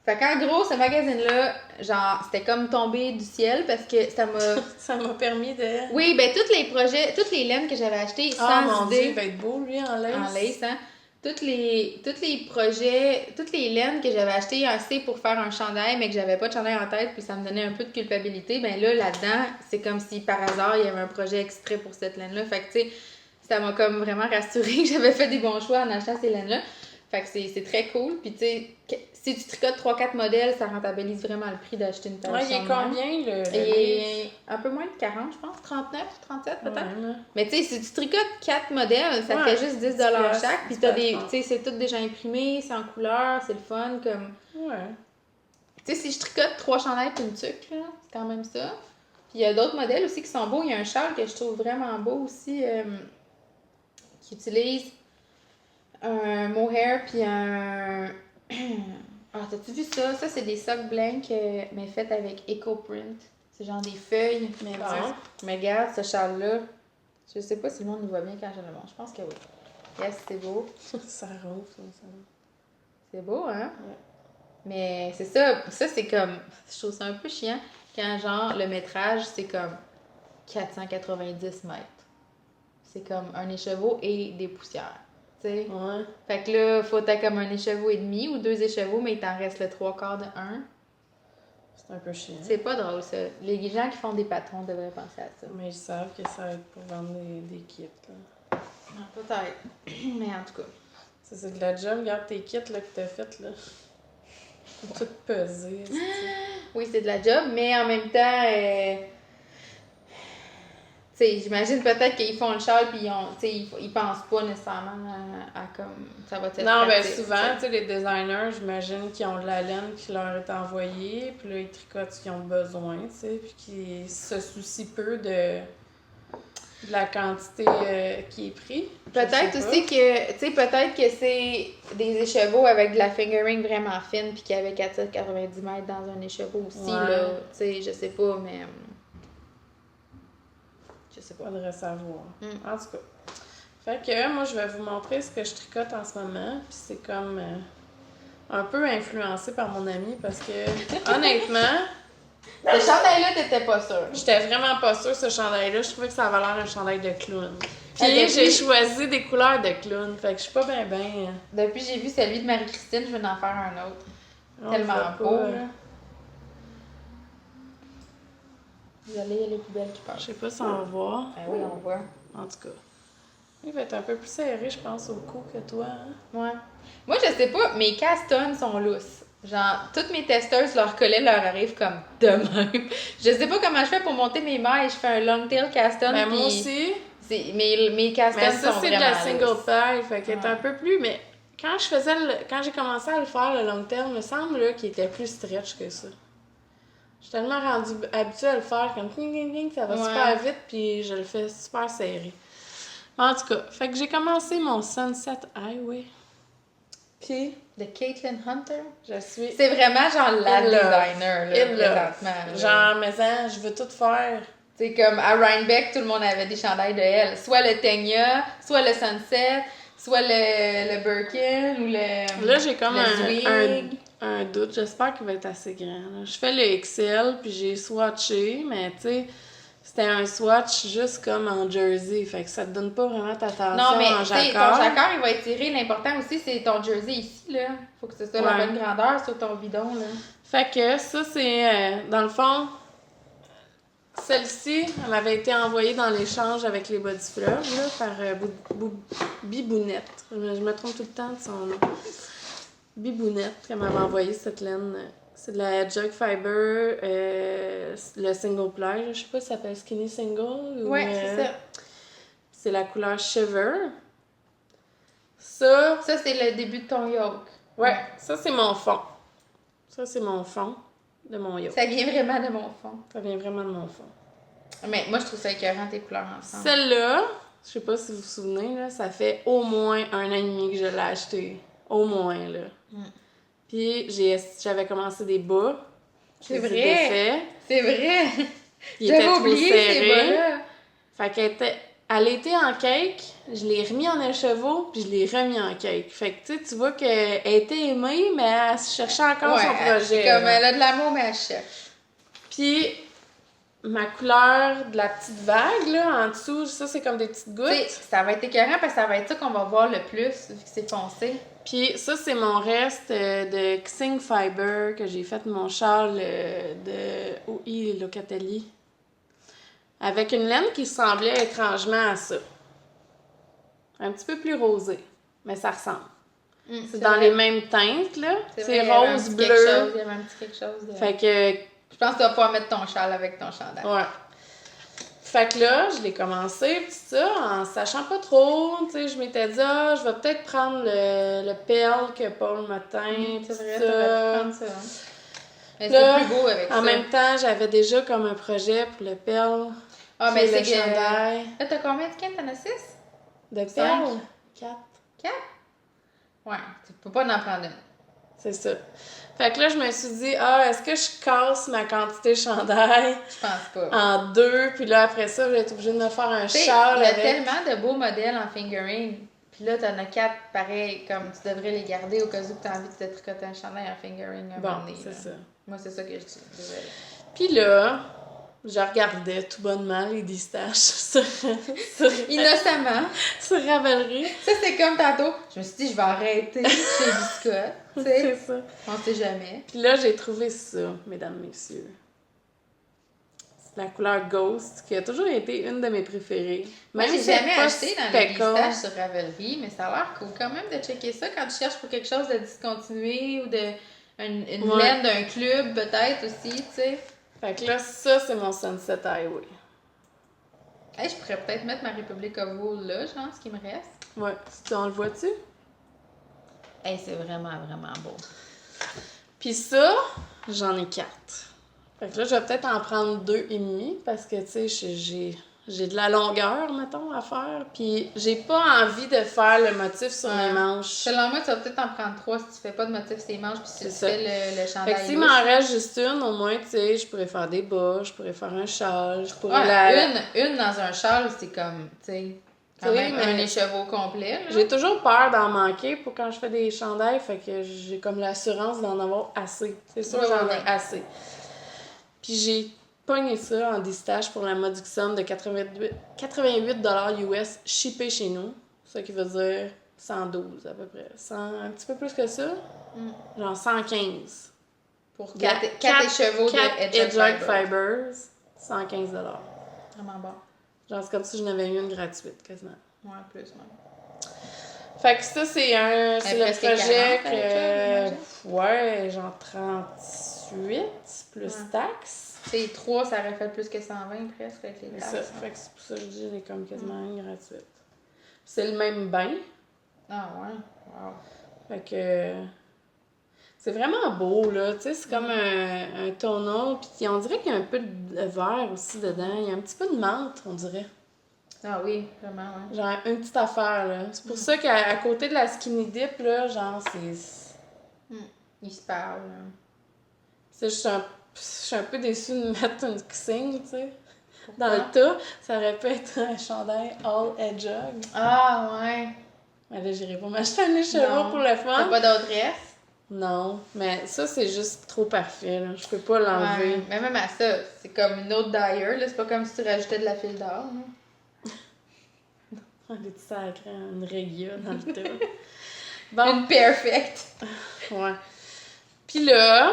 Fait qu'en gros, ce magazine-là, genre, c'était comme tombé du ciel parce que ça m'a... Ça m'a permis de... Oui, ben tous les projets, toutes les laines que j'avais achetées, Ah, sans mon Dieu, idée... il va être beau, lui, en lace. En lace, hein. Tous les projets, toutes les laines que j'avais achetées assez pour faire un chandail, mais que j'avais pas de chandail en tête, puis ça me donnait un peu de culpabilité, ben là-dedans, c'est comme si par hasard, il y avait un projet extrait pour cette laine-là. Fait que, tu sais, ça m'a comme vraiment rassurée que j'avais fait des bons choix en achetant ces laines-là. Fait que c'est très cool. Puis, tu sais, si tu tricotes 3-4 modèles, ça rentabilise vraiment le prix d'acheter une paire de Ouais, il est combien, le Et un peu moins de 40, je pense. 39, 37 peut-être. Ouais, mais tu sais, si tu tricotes 4 modèles, ça fait juste 10 chaque. Puis t'as des... Tu sais, c'est tout déjà imprimé, c'est en couleur, c'est le fun. Comme... Ouais. Tu sais, si je tricote 3 chandails et une tuque, là, c'est quand même ça. Puis il y a d'autres modèles aussi qui sont beaux. Il y a un châle que je trouve vraiment beau aussi, qui utilise un mohair puis un... Ah, t'as-tu vu ça? Ça, c'est des socks blancs, mais faits avec EcoPrint. C'est genre des feuilles. Mais bon. Mais regarde, ce châle-là. Je sais pas si le monde nous voit bien quand je le montre. Je pense que oui. Yes, c'est beau. Ça ronfle, ça. C'est beau, hein? Ouais. Mais c'est ça. Ça, c'est comme... Je trouve ça un peu chiant quand, genre, le métrage, c'est comme 490 mètres. C'est comme un écheveau et des poussières. T'sais. Ouais. Fait que là, faut t'as comme un écheveau et demi ou 2 écheveaux, mais il t'en reste le 3/4 de un. C'est un peu chiant. C'est pas drôle, ça. Les gens qui font des patrons devraient penser à ça. Mais ils savent que ça va être pour vendre des kits, là. Ah, peut-être. Mais en tout cas. C'est de la job. Regarde tes kits, là, que t'as fait, là. Tout pesé. Oui, c'est de la job, mais en même temps... Tu sais, j'imagine peut-être qu'ils font le châle puis ils pensent pas nécessairement à comme ça va être Non, ben pratique, souvent, tu sais, les designers, j'imagine qu'ils ont de la laine qui leur est envoyée, puis là, ils tricotent ce qu'ils ont besoin, tu sais, puis qu'ils se soucient peu de la quantité qui est prise. Peut-être aussi que, tu sais, peut-être que c'est des écheveaux avec de la fingering vraiment fine puis qu'il y avait 490 mètres dans un écheveau aussi, là. Tu sais, je sais pas, mais... Je sais pas. Faudrait savoir. En tout cas. Fait que moi, je vais vous montrer ce que je tricote en ce moment. Puis c'est comme un peu influencé par mon ami parce que, honnêtement... Ce chandail-là, t'étais pas sûre. J'étais vraiment pas sûre, ce chandail-là. Je trouvais que ça avait l'air d'un chandail de clown. Puis j'ai choisi des couleurs de clown. Fait que je suis pas bien. Depuis j'ai vu celui de Marie-Christine, je vais en faire un autre. Tellement beau, là. Désolée, il y a les poubelles qui passent. Je sais pas si on va voir. Ah oui, on voit. En tout cas. Il va être un peu plus serré, je pense, au cou que toi. Hein? Ouais. Moi, je sais pas, mes castones sont lousses. Genre, toutes mes testeuses, leur collet leur arrive comme de même. Je sais pas comment je fais pour monter mes mailles. Je fais un long tail caston. Ben, moi aussi. Mes castones mais ça, sont c'est vraiment de la single lousses. paille, fait qu'elle est un peu plus... Mais quand j'ai commencé à le faire, le long tail, me semble là, qu'il était plus stretch que ça. Je suis tellement rendue habituée à le faire comme ça va super vite, puis je le fais super serré. En tout cas, fait que j'ai commencé mon Sunset Highway. Puis... De Caitlin Hunter. Je suis... C'est vraiment genre la designer, là, présentement. Genre, mais ça, je veux tout faire. C'est comme à Rhinebeck, tout le monde avait des chandails de elle. Soit le Tenya, soit le Sunset, soit le Birkin ou le... Là, j'ai comme Zwig. un doute. J'espère qu'il va être assez grand. Là. Je fais le XL, puis j'ai swatché, mais tu sais, c'était un swatch juste comme en jersey. Fait que ça te donne pas vraiment ta tension non, mais en tu sais, jacquard. ton jacquard, il va étirer. L'important aussi, c'est ton jersey ici, là. Faut que ce soit la bonne grandeur sur ton bidon, là. Fait que ça, c'est... dans le fond, celle-ci, elle m'avait été envoyée dans l'échange avec les Body Fleuve, là, par Bibounette. Je me trompe tout le temps de son nom. Bibounette, qui m'avait envoyé cette laine. C'est de la Jug Fiber, le single ply. Je sais pas si ça s'appelle Skinny Single. Ou, c'est ça. C'est la couleur Shiver. Ça, c'est le début de ton yoke. Ouais, ça, c'est mon fond. Ça, c'est mon fond de mon yoke. Ça vient vraiment de mon fond. Ça vient vraiment de mon fond. Mais moi, je trouve ça écœurant, tes couleurs ensemble. Celle-là, je sais pas si vous vous souvenez, là, ça fait au moins 1 an et demi que je l'ai achetée. Au moins, là. Puis, j'avais commencé des bas. C'est vrai! C'est vrai! Ils étaient trop oublié serrés. ces bas-là. Fait qu'elle était Elle était en cake, je l'ai remis en écheveau, puis je l'ai remis en cake. Fait que tu vois qu'elle était aimée, mais elle cherchait encore son projet. Comme elle a de l'amour, mais elle cherche. Puis ma couleur de la petite vague, là, en dessous, ça, c'est comme des petites gouttes. T'sais, ça va être écœurant parce que ça va être ça qu'on va voir le plus, vu que c'est foncé. Puis ça, c'est mon reste de Xing Fiber que j'ai fait mon châle de OI Locatelli. Avec une laine qui ressemblait étrangement à ça. Un petit peu plus rosé, mais ça ressemble. C'est dans les mêmes teintes, là. C'est rose, bleu. Il y avait un petit quelque chose de... Fait que... Je pense que tu vas pouvoir mettre ton châle avec ton chandail. Ouais. Fait que là, je l'ai commencé, pis ça, en sachant pas trop, tu sais, je m'étais dit, je vais peut-être prendre le perle que Paul m'a teint, c'est vrai, ça. Prendre ça. Mais là, c'est plus beau avec ça. En même temps, j'avais déjà comme un projet pour le perle. Ah, mais c'est le chandail. Là, t'as combien de quêtes? T'en as 6? De perles? 4. 4? Ouais, tu peux pas en prendre une. C'est ça. Fait que là, je me suis dit, est-ce que je casse ma quantité de chandail? Je pense pas. En 2, puis là, après ça, je vais être obligée de me faire un châle. Il y a tellement de beaux modèles en fingering. Puis là, t'en as 4 pareil, comme tu devrais les garder au cas où tu as envie de te tricoter un chandail en fingering un moment donné. C'est ça. Moi, c'est ça que je dis. Désolée. Puis là, je regardais tout bonnement les distaches sur Innocemment. sur Ravelry. Ça, c'est comme tantôt. Je me suis dit, je vais arrêter chez Biscotte. C'est ça. On sait jamais. Puis là, j'ai trouvé ça, mesdames, messieurs. C'est la couleur Ghost, qui a toujours été une de mes préférées. Moi, j'ai jamais acheté dans les speckle. pistaches sur Ravelry, mais ça a l'air cool quand même de checker ça quand tu cherches pour quelque chose de discontinué ou de une laine d'un club, peut-être aussi, tu sais. Fait que là, ça, c'est mon Sunset Highway. Hey, je pourrais peut-être mettre ma Republic of Wool là, genre, ce qui me reste. Ouais. On le voit-tu? Hey, c'est vraiment, vraiment beau. Puis ça, j'en ai 4. Fait que là, je vais peut-être en prendre 2,5 parce que, tu sais, j'ai de la longueur, mettons, à faire. Puis j'ai pas envie de faire le motif sur mes manches. Selon moi, tu vas peut-être en prendre 3 si tu fais pas de motif sur les manches puis si tu fais le chandail. Fait que s'il m'en reste juste une, au moins, tu sais, je pourrais faire des bas, je pourrais faire un châle, je pourrais une dans un châle, c'est comme, tu sais, quand même un écheveau complet. Là. J'ai toujours peur d'en manquer pour quand je fais des chandails, fait que j'ai comme l'assurance d'en avoir assez. C'est sûr que j'en ai assez. Puis j'ai pogné ça en distache pour la modique somme de 88 US shippé chez nous. Ça qui veut dire 112 à peu près. Un petit peu plus que ça. Genre 115. Pour 4 écheveaux de Edgehog Fibers. 115 Vraiment bon. Genre c'est comme si je n'avais eu une gratuite quasiment. Ouais, plus même. Fait que ça, c'est le projet 40, que... ouais, genre 38 plus taxes. C'est 3, ça aurait fait plus que 120 presque avec les taxes. Ça, fait que c'est pour ça que je dis j'ai comme quasiment une gratuite. C'est le même bain. Ah ouais? Wow. Fait que... C'est vraiment beau, là. Tu sais, c'est comme un tonneau. Puis on dirait qu'il y a un peu de verre aussi dedans. Il y a un petit peu de menthe, on dirait. Ah oui, vraiment, ouais. Genre une petite affaire, là. C'est pour ça qu'à côté de la skinny dip, là, genre, c'est... Ils se parlent, là. Tu sais, je suis un peu déçue de mettre une Xing, tu sais. Dans le tas, ça aurait pu être un chandail all edgehog. Ah ouais. Mais là, j'irai pas m'acheter un écheveau pour le fun. T'as pas d'autre reste? Non, mais ça, c'est juste trop parfait, là. Je peux pas l'enlever. Ouais, mais même à ça, c'est comme une autre dyer, là. C'est pas comme si tu rajoutais de la file d'or, là. Des petits sacrés, une régia dans le tas. Bon. Une perfect. Ouais. Puis là,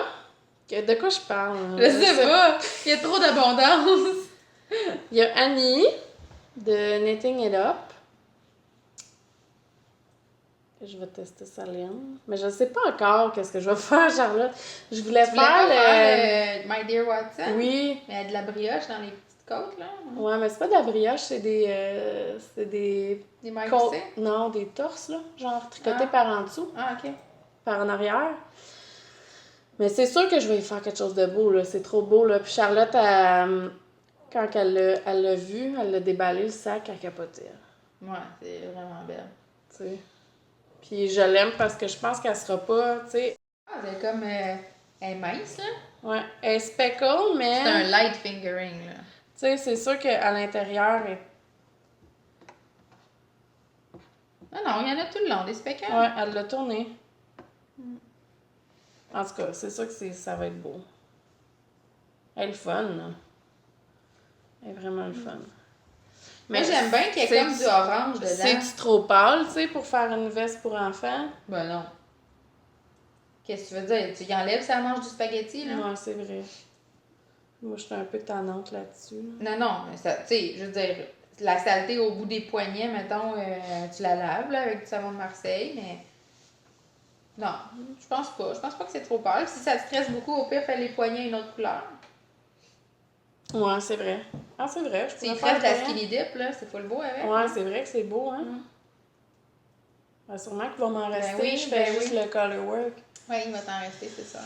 de quoi je parle? Je sais pas. Il y a trop d'abondance. Il y a Annie de Knitting It Up. Je vais tester sa laine. Mais je ne sais pas encore qu'est-ce que je vais faire, Charlotte. Je voulais faire le My Dear Watson? Oui. Mais il y a de la brioche dans les petites côtes, là. Ouais, mais c'est pas de la brioche, c'est des... Des mailles. Non, des torses, là. Genre tricotés par en dessous. Ah, OK. Par en arrière. Mais c'est sûr que je vais y faire quelque chose de beau, là. C'est trop beau, là. Puis Charlotte, quand elle l'a vu, elle l'a déballé le sac, elle capotait. Ouais, c'est vraiment belle. Tu sais. Puis je l'aime parce que je pense qu'elle sera pas, tu sais... Ah, c'est comme... elle est mince, là. Ouais, elle est speckle, mais... C'est un light fingering, là. Tu sais, c'est sûr qu'à l'intérieur, Non, il y en a tout le long, des speckles. Ouais, elle l'a tourné. En tout cas, c'est sûr que ça va être beau. Elle est le fun, là. Elle est vraiment le fun. Mais j'aime bien qu'il y ait comme du orange dedans. C'est-tu trop pâle, tu sais, pour faire une veste pour enfants? Ben non. Qu'est-ce que tu veux dire? Tu y enlèves sa manche du spaghetti, là? Ouais, c'est vrai. Moi, je suis un peu tannante là-dessus. Non, mais ça, tu sais, je veux dire, la saleté au bout des poignets, mettons, tu la laves, là, avec du savon de Marseille, mais... Non, je pense pas. Je pense pas que c'est trop pâle. Si ça te stresse beaucoup, au pire, fais les poignets une autre couleur. Ouais, c'est vrai. Ah, c'est vrai. Je Il pourrais reste faire la skinny dip, là, c'est full beau avec. Ouais, c'est vrai que c'est beau, hein? Ben, sûrement qu'il va m'en rester. Oui, je fais juste le color work. Oui, il va t'en rester, c'est ça.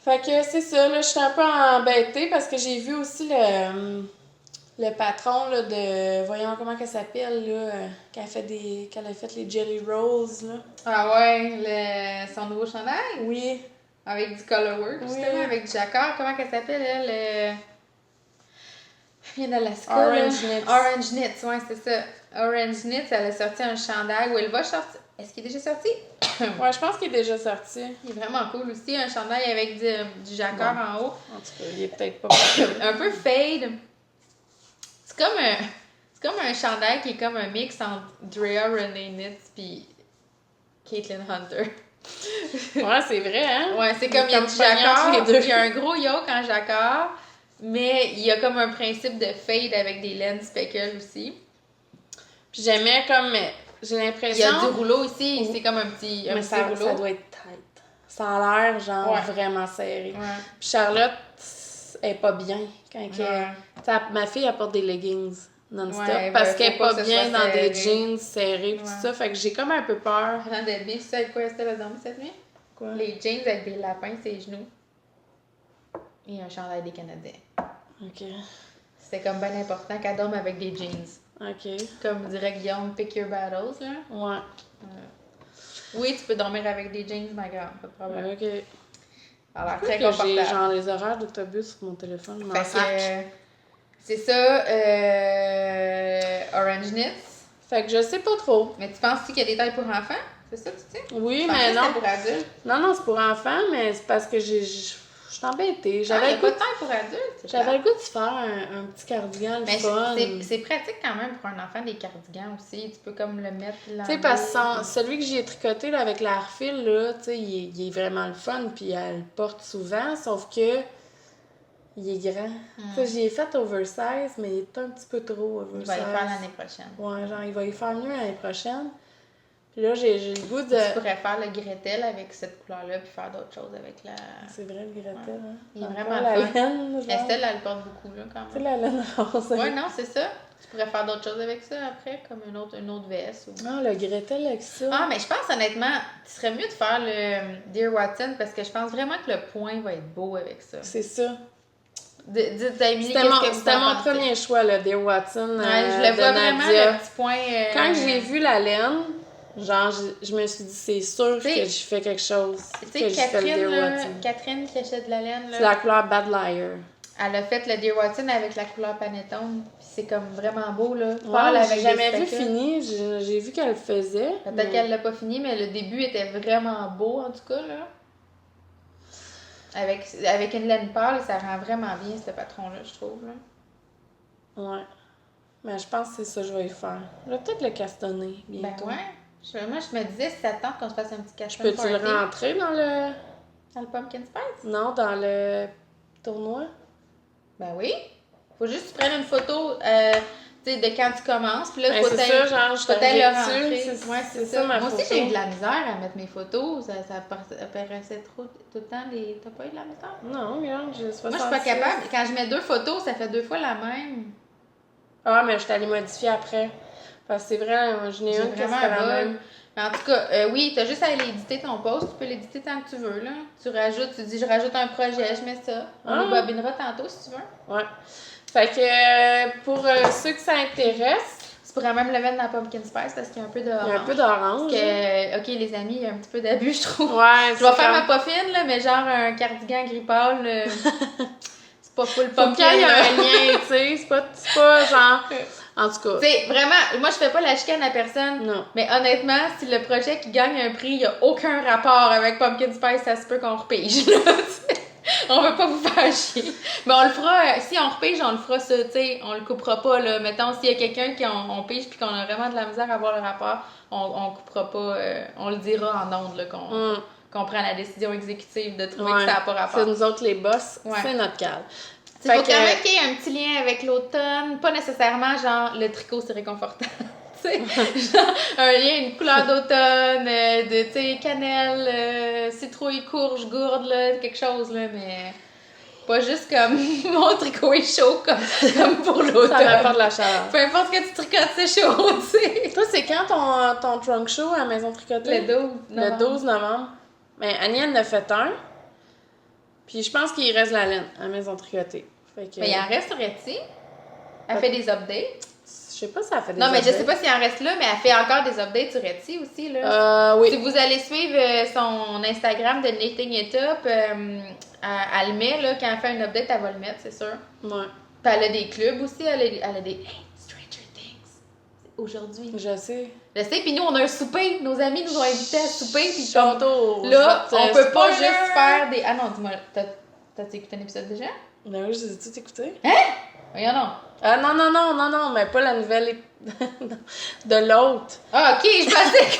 Fait que c'est ça, là, je suis un peu embêtée parce que j'ai vu aussi le patron là, de. Voyons comment qu'elle s'appelle, là, qu'elle a fait les Jelly Rolls, là. Ah ouais, son nouveau chandail? Oui. Avec du color work, justement, avec du jacquard. Comment qu'elle s'appelle, elle? Il vient d'Alaska. Orange Knits. Orange Knits, ouais, c'est ça. Orange Knits, elle a sorti un chandail où elle va sortir. Est-ce qu'il est déjà sorti? Ouais, je pense qu'il est déjà sorti. Il est vraiment cool aussi, un chandail avec du jacquard en haut. En tout cas, il est peut-être pas Un peu fade. C'est comme un chandail qui est comme un mix entre Drea Renee Knits puis Caitlin Hunter. Ouais, c'est vrai, hein? Ouais, c'est comme il y a du jacquard, il y a un gros yoke en jacquard, mais il y a comme un principe de fade avec des laines speckle aussi. Puis j'aimais comme... J'ai l'impression... Il y a du rouleau ici, c'est comme un petit rouleau. Ça doit être tight. Ça a l'air, genre, vraiment serré. Ouais. Puis Charlotte, elle est pas bien quand ma fille, elle porte des leggings non-stop parce qu'elle est pas bien dans des jeans serrés pis tout ça. Fait que j'ai comme un peu peur. Avant d'être bien, tu sais avec quoi Estelle a dormi cette nuit? Quoi? Les jeans avec des lapins sur les genoux. Et un chandail des Canadiens. OK. C'était comme bien important qu'elle dorme avec des jeans. OK. Comme dirait Guillaume, pick your battles, là. Ouais. Oui, tu peux dormir avec des jeans, ma grande, pas de problème. OK. Elle a l'air très J'ai confortable. genre les horaires d'autobus sur mon téléphone. Fait que, c'est ça, Orange Knits. Fait que je sais pas trop. Mais tu penses qu'il y a des tailles pour enfants? C'est ça, tu sais? Oui, mais non. C'est pour adultes. Non, c'est pour enfants, mais c'est parce que je suis embêtée. Il n'y a pas de taille pour adultes. J'avais le goût de se faire un petit cardigan le fun. C'est pratique quand même pour un enfant, des cardigans aussi. Tu peux comme le mettre là. Tu sais, parce que celui que j'ai tricoté là, avec l'air-fil, là, tu sais, il est vraiment le fun, puis elle le porte souvent, sauf que il est grand. Tu sais, j'y ai fait oversize, mais il est un petit peu trop oversize. Il va y faire l'année prochaine. Ouais, genre, il va y faire mieux l'année prochaine. Puis là, j'ai le goût de... Tu pourrais faire le Gretel avec cette couleur-là, puis faire d'autres choses avec la... C'est vrai, le Gretel, hein? Il est vraiment la fun. laine, genre. Estelle, elle le porte beaucoup, là, quand Tu sais, même. la laine rose. Ouais, non, c'est ça. Tu pourrais faire d'autres choses avec ça après, comme une autre veste. Ou... Ah, le Gretel avec ça. Ah, mais je pense honnêtement, tu serais mieux de faire le Dear Watson parce que je pense vraiment que le point va être beau avec ça. C'est ça. Dites à Émilie, C'était mon premier choix, le Dear Watson. Ouais, je le vois vraiment, le petit point. Quand j'ai vu la laine, genre, je me suis dit, c'est sûr que je fais quelque chose. Tu sais, Catherine qui achète de la laine, là. C'est la couleur Bad Liar. Elle a fait le Dear Watson avec la couleur Panettone. Puis c'est comme vraiment beau, là. Ouais, j'ai jamais vu fini. J'ai vu qu'elle le faisait. Peut-être qu'elle l'a pas fini, mais le début était vraiment beau, en tout cas, là. Avec une laine pâle, ça rend vraiment bien, ce patron-là, je trouve, là. Ouais. Mais je pense que c'est ça que je vais y faire. Je vais peut-être le castonner bientôt. Ben ouais. Moi, je me disais, si ça tente qu'on se fasse un petit caston. Peux-tu le rentrer dans le... Dans le pumpkin spice? Non, dans le tournoi? Ben oui. Faut juste que tu prennes une photo tu sais, de quand tu commences. Puis là, ben, c'est ça, genre, je peut-être le rentrer. Ouais, c'est ça ma Moi photo. aussi, j'ai eu de la misère à mettre mes photos. Ça apparaissait trop tout le temps. T'as pas eu de la misère? Non, regarde, j'ai 66. Moi, je suis pas capable. Quand je mets 2 photos, ça fait 2 fois la même. Ah, mais je t'allais modifier après. Parce que c'est vrai, je n'ai une qui vraiment la même. Mais en tout cas, oui, t'as juste à aller éditer ton post. Tu peux l'éditer tant que tu veux, là. Tu dis, je rajoute un projet, je mets ça. On le bobinera tantôt, si tu veux. Ouais. Fait que pour ceux que ça intéresse... Tu pourrais même le mettre dans Pumpkin Spice parce qu'il y a un peu d'orange. Il y a un peu d'orange. OK, les amis, il y a un petit peu d'abus, je trouve. Ouais, je vais faire ma poffine, là, mais genre un cardigan gris pâle... C'est pas full pumpkin. Faut qu'il y ait un lien, tu sais. C'est pas genre... En tout cas. Tu sais, vraiment, moi, je fais pas la chicane à personne. Non. Mais honnêtement, si le projet qui gagne un prix, il a aucun rapport avec Pumpkin Spice, ça se peut qu'on repige, là, on veut pas vous faire chier. Mais on le fera, si on repige, on le fera ça, tu sais, on le coupera pas, là. Mettons, s'il y a quelqu'un qui on pige puis qu'on a vraiment de la misère à avoir le rapport, on coupera pas, on le dira en ondes, là, qu'on prend la décision exécutive de trouver que ça n'a pas rapport. C'est nous autres les boss, c'est notre cale. Il faut quand même qu'il y ait un petit lien avec l'automne, pas nécessairement genre le tricot c'est réconfortant. Tu sais, genre un lien, une couleur d'automne, de tu sais, cannelle, citrouille, courge, gourde, là, quelque chose, là, mais pas juste comme mon tricot est chaud comme pour l'automne. Ça m'apporte de la chaleur. Peu importe que tu tricotes, c'est chaud, tu sais. Toi, c'est quand ton trunk show à la Maison Tricotée? Le 12 novembre. Le 12 novembre. Mais Annie, elle en a fait un. Puis je pense qu'il reste la laine à la Maison Tricotée. Fait que... Mais il en resterait-tu? Elle fait des updates. Je sais pas si elle fait des Non, mais updates. je sais pas s'il en reste là, mais elle fait encore des updates sur Etsy aussi, là. Oui. Si vous allez suivre son Instagram de Knitting It Up, elle le met, là, quand elle fait un update, elle va le mettre, c'est sûr. Ouais. Puis elle a des clubs aussi, elle a des... Hey, Stranger Things! Aujourd'hui. Je sais. Je sais, puis nous, on a un souper. Nos amis nous ont invités à souper, puis Tantôt, là, on peut pas spoiler! juste faire des... Ah non, dis-moi, t'as-tu écouté un épisode déjà? Ben oui, je les ai tout écoutés. Hein? Voyons non. Ah non, mais pas la nouvelle de l'autre. Ah, ok, je pensais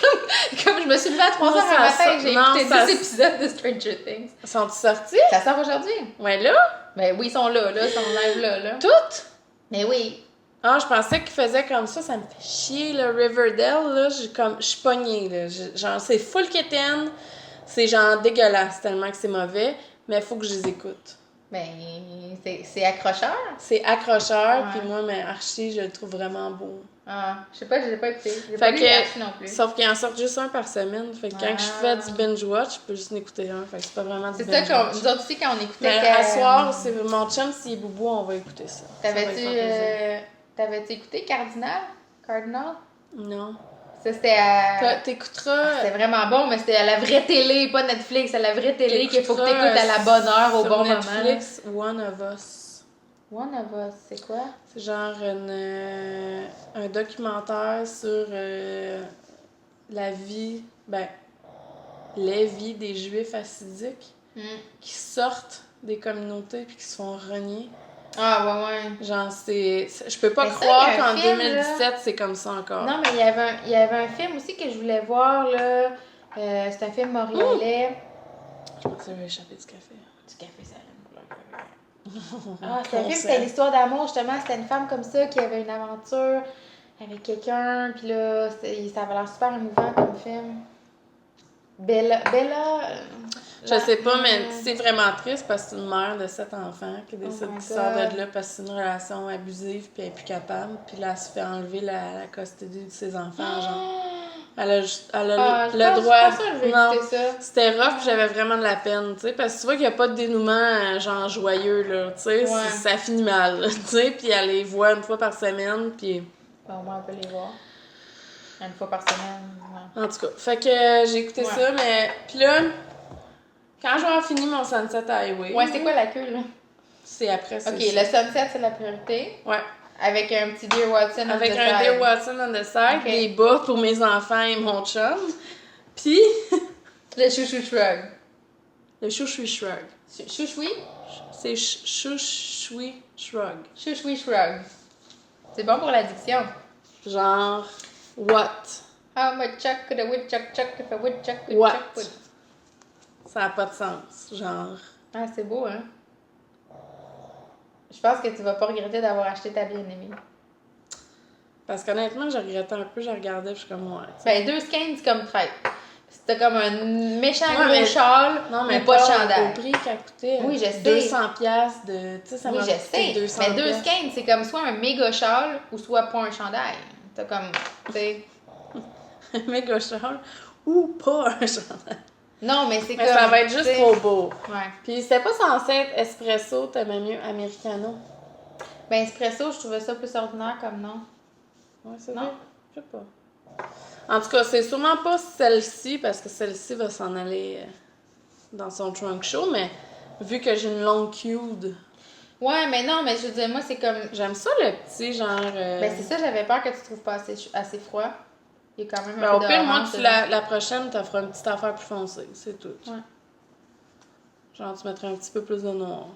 comme je me suis levée à 3h ça un matin et j'ai non, écouté ça 10 épisodes de Stranger Things. Sont-ils sortis? Ça sort aujourd'hui? Ouais, là? Ben oui, ils sont là, ils sont live là. Toutes? Mais oui. Ah, je pensais qu'ils faisaient comme ça me fait chier, le Riverdale, là, je suis pognée, là. Genre, c'est full quétaine, c'est genre dégueulasse tellement que c'est mauvais, mais il faut que je les écoute. Ben, c'est accrocheur. C'est accrocheur, Ouais. puis moi, mais Archie, je le trouve vraiment beau. Ah, je sais pas, je l'ai pas écouté. J'ai Fait pas lu que- Archie non plus. Sauf qu'il en sort juste un par semaine, fait que quand je fais du binge-watch, je peux juste en écouter un, fait que c'est pas vraiment du C'est ça binge-watch. qu'on, nous autres aussi, quand on écoutait... Mais à soir, c'est mon chum, s'il est boubou, on va écouter ça. Ça va lui faire plaisir. T'avais-tu écouté Cardinal? Non. Ça, c'était à... T'écouteras... C'était vraiment bon, mais c'était à la vraie télé, pas Netflix, à la vraie télé qu'il faut que t'écoutes T'écouteras, à la bonne heure, au sur bon moment. Netflix, One of Us. One of Us, c'est quoi? C'est genre un documentaire sur la vie, les vies des Juifs assidiques qui sortent des communautés puis qui se font renier. Ah, ouais. Genre, je peux pas Mais ça, croire il y a un qu'en film, 2017, c'est comme ça encore. Non, mais il y avait un film aussi que je voulais voir, là. C'est un film montréalais. Je pense que ça va échapper du café. Du café salade pour le café. Ah, c'était un film, c'était l'histoire d'amour, justement. C'était une femme comme ça qui avait une aventure avec quelqu'un, puis là, ça avait l'air super émouvant comme film. Bella. Je sais pas, mais c'est vraiment triste parce que c'est une mère de 7 enfants qui décide my qu'il sort God. de là parce que c'est une relation abusive puis elle est plus capable. Puis là, elle se fait enlever la custody de ses enfants, genre. Elle a le droit... Non, c'était rough puis j'avais vraiment de la peine, tu sais, parce que tu vois qu'il n'y a pas de dénouement, genre, joyeux, là, tu sais, Ouais. ça finit mal, là, tu sais, puis elle les voit une fois par semaine, puis... Bon, moi, on peut les voir. Une fois par semaine. Ouais. En tout cas, fait que j'ai écouté ça, mais... Puis là, quand je vais avoir fini mon Sunset Highway... Ouais, c'est quoi la queue, là? C'est après, c'est Ok, ça. le sunset, c'est la priorité. Ouais. Avec un petit Dear Watson on Avec the un side. Dear Watson on the side, Ok. des bas pour mes enfants et mon chum. Puis, Le chouchou shrug. le chouchoui shrug. Chouchoui? C'est chouchoui shrug. Chouchoui shrug. C'est bon pour l'addiction. Genre, what? How much chuck could a woodchuck chuck if a woodchuck could What? chuck wood? Ça n'a pas de sens. Genre, Ah, c'est beau, hein? Je pense que tu vas pas regretter d'avoir acheté ta bien-aimée. parce qu'honnêtement, je regrettais un peu, je regardais, puis je suis comme, ouais. tu sais. Ben, 2 skins, c'est comme 13. C'était comme un méchant Ouais, gros mais- châle, Non, mais mais pas de au chandail. prix qu'elle coûtait. Oui, je sais. 200 piastres de... Tu sais, ça Oui, m'a je coûté sais. 200 Mais 2 piastres. skins, c'est comme soit un méga châle ou soit pas un chandail. T'as comme, tu sais... Un méga châle ou pas un chandail. Non, mais c'est Mais comme... ça va être juste t'sais, trop beau. Ouais. Puis c'était pas censé être espresso, t'aimais mieux americano. Ben, espresso, je trouvais ça plus ordinaire comme nom. Ouais, c'est Non? vrai. Je sais pas. En tout cas, c'est sûrement pas celle-ci, parce que celle-ci va s'en aller dans son trunk show, mais vu que j'ai une longue queue Ouais, mais non, mais je veux dire, moi, c'est comme... J'aime ça, le petit, genre... Ben, c'est ça, j'avais peur que tu trouves pas assez froid. Il y a quand même un Ben, au peu pire, moi, d'orange la prochaine, tu feras une petite affaire plus foncée, c'est tout. Ouais. Genre, tu mettrais un petit peu plus de noir.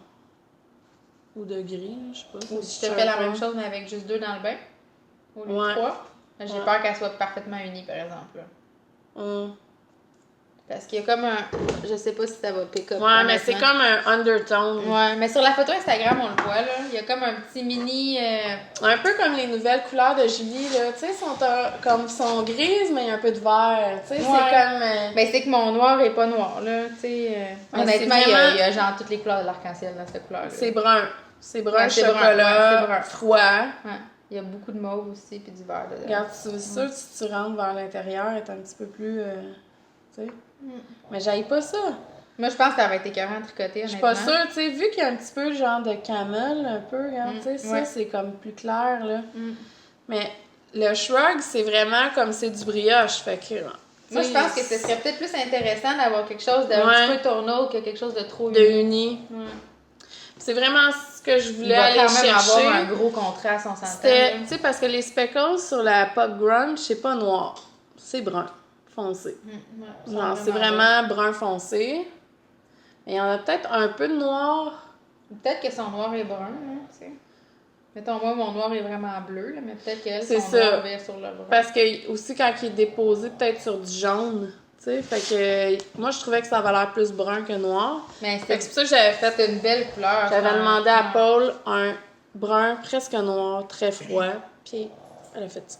Ou de gris, je sais pas. Ou si je te fais la même chose, mais avec juste 2 dans le bain, au lieu de 3. J'ai peur qu'elle soit parfaitement unie, par exemple. Parce qu'il y a comme un... Je sais pas si ça va pick up. Ouais, mais c'est comme un undertone. Ouais, mais sur la photo Instagram, on le voit, là. Il y a comme un petit mini... Un peu comme les nouvelles couleurs de Julie, là. Tu sais, sont grises, mais il y a un peu de vert. Tu sais, c'est comme... Ben, c'est que mon noir est pas noir, là. Tu sais, honnêtement, vraiment... il y a genre toutes les couleurs de l'arc-en-ciel dans cette couleur-là. C'est brun. C'est brun, chocolat, c'est brun. Froid. Ouais. Il y a beaucoup de mauve aussi, puis du vert dedans. Regarde, c'est sûr, si tu rentres vers l'intérieur, elle est un petit peu plus... tu sais. Mais j'aille pas ça. Moi, je pense que ça va être écœurant à tricoter, honnêtement. Je suis pas sûre, tu sais, vu qu'il y a un petit peu genre de camel, un peu, regarde, tu sais, ça, c'est comme plus clair, là. Mais le shrug, c'est vraiment comme c'est du brioche, fait que... Moi, je pense que ce serait peut-être plus intéressant d'avoir quelque chose d'un petit peu tonneau que quelque chose de trop uni. De uni. C'est vraiment ce que je voulais aller chercher. Il va quand même avoir un gros contraste, on s'entend. Tu sais, parce que les speckles sur la Pop Grunge, c'est pas noir, c'est brun foncé. Non, c'est vraiment brun foncé. Mais il y en a peut-être un peu de noir. Peut-être que son noir est brun, hein, tu sais. Mettons, moi, mon noir est vraiment bleu, là, mais peut-être qu'elle, son noir vire sur le brun. Parce que aussi, quand il est déposé peut-être sur du jaune, tu sais, fait que moi, je trouvais que ça avait l'air plus brun que noir. Mais c'est pour ça que j'avais fait... C'était une belle couleur. J'avais demandé à Paul un brun presque noir, très froid, puis elle a fait ça.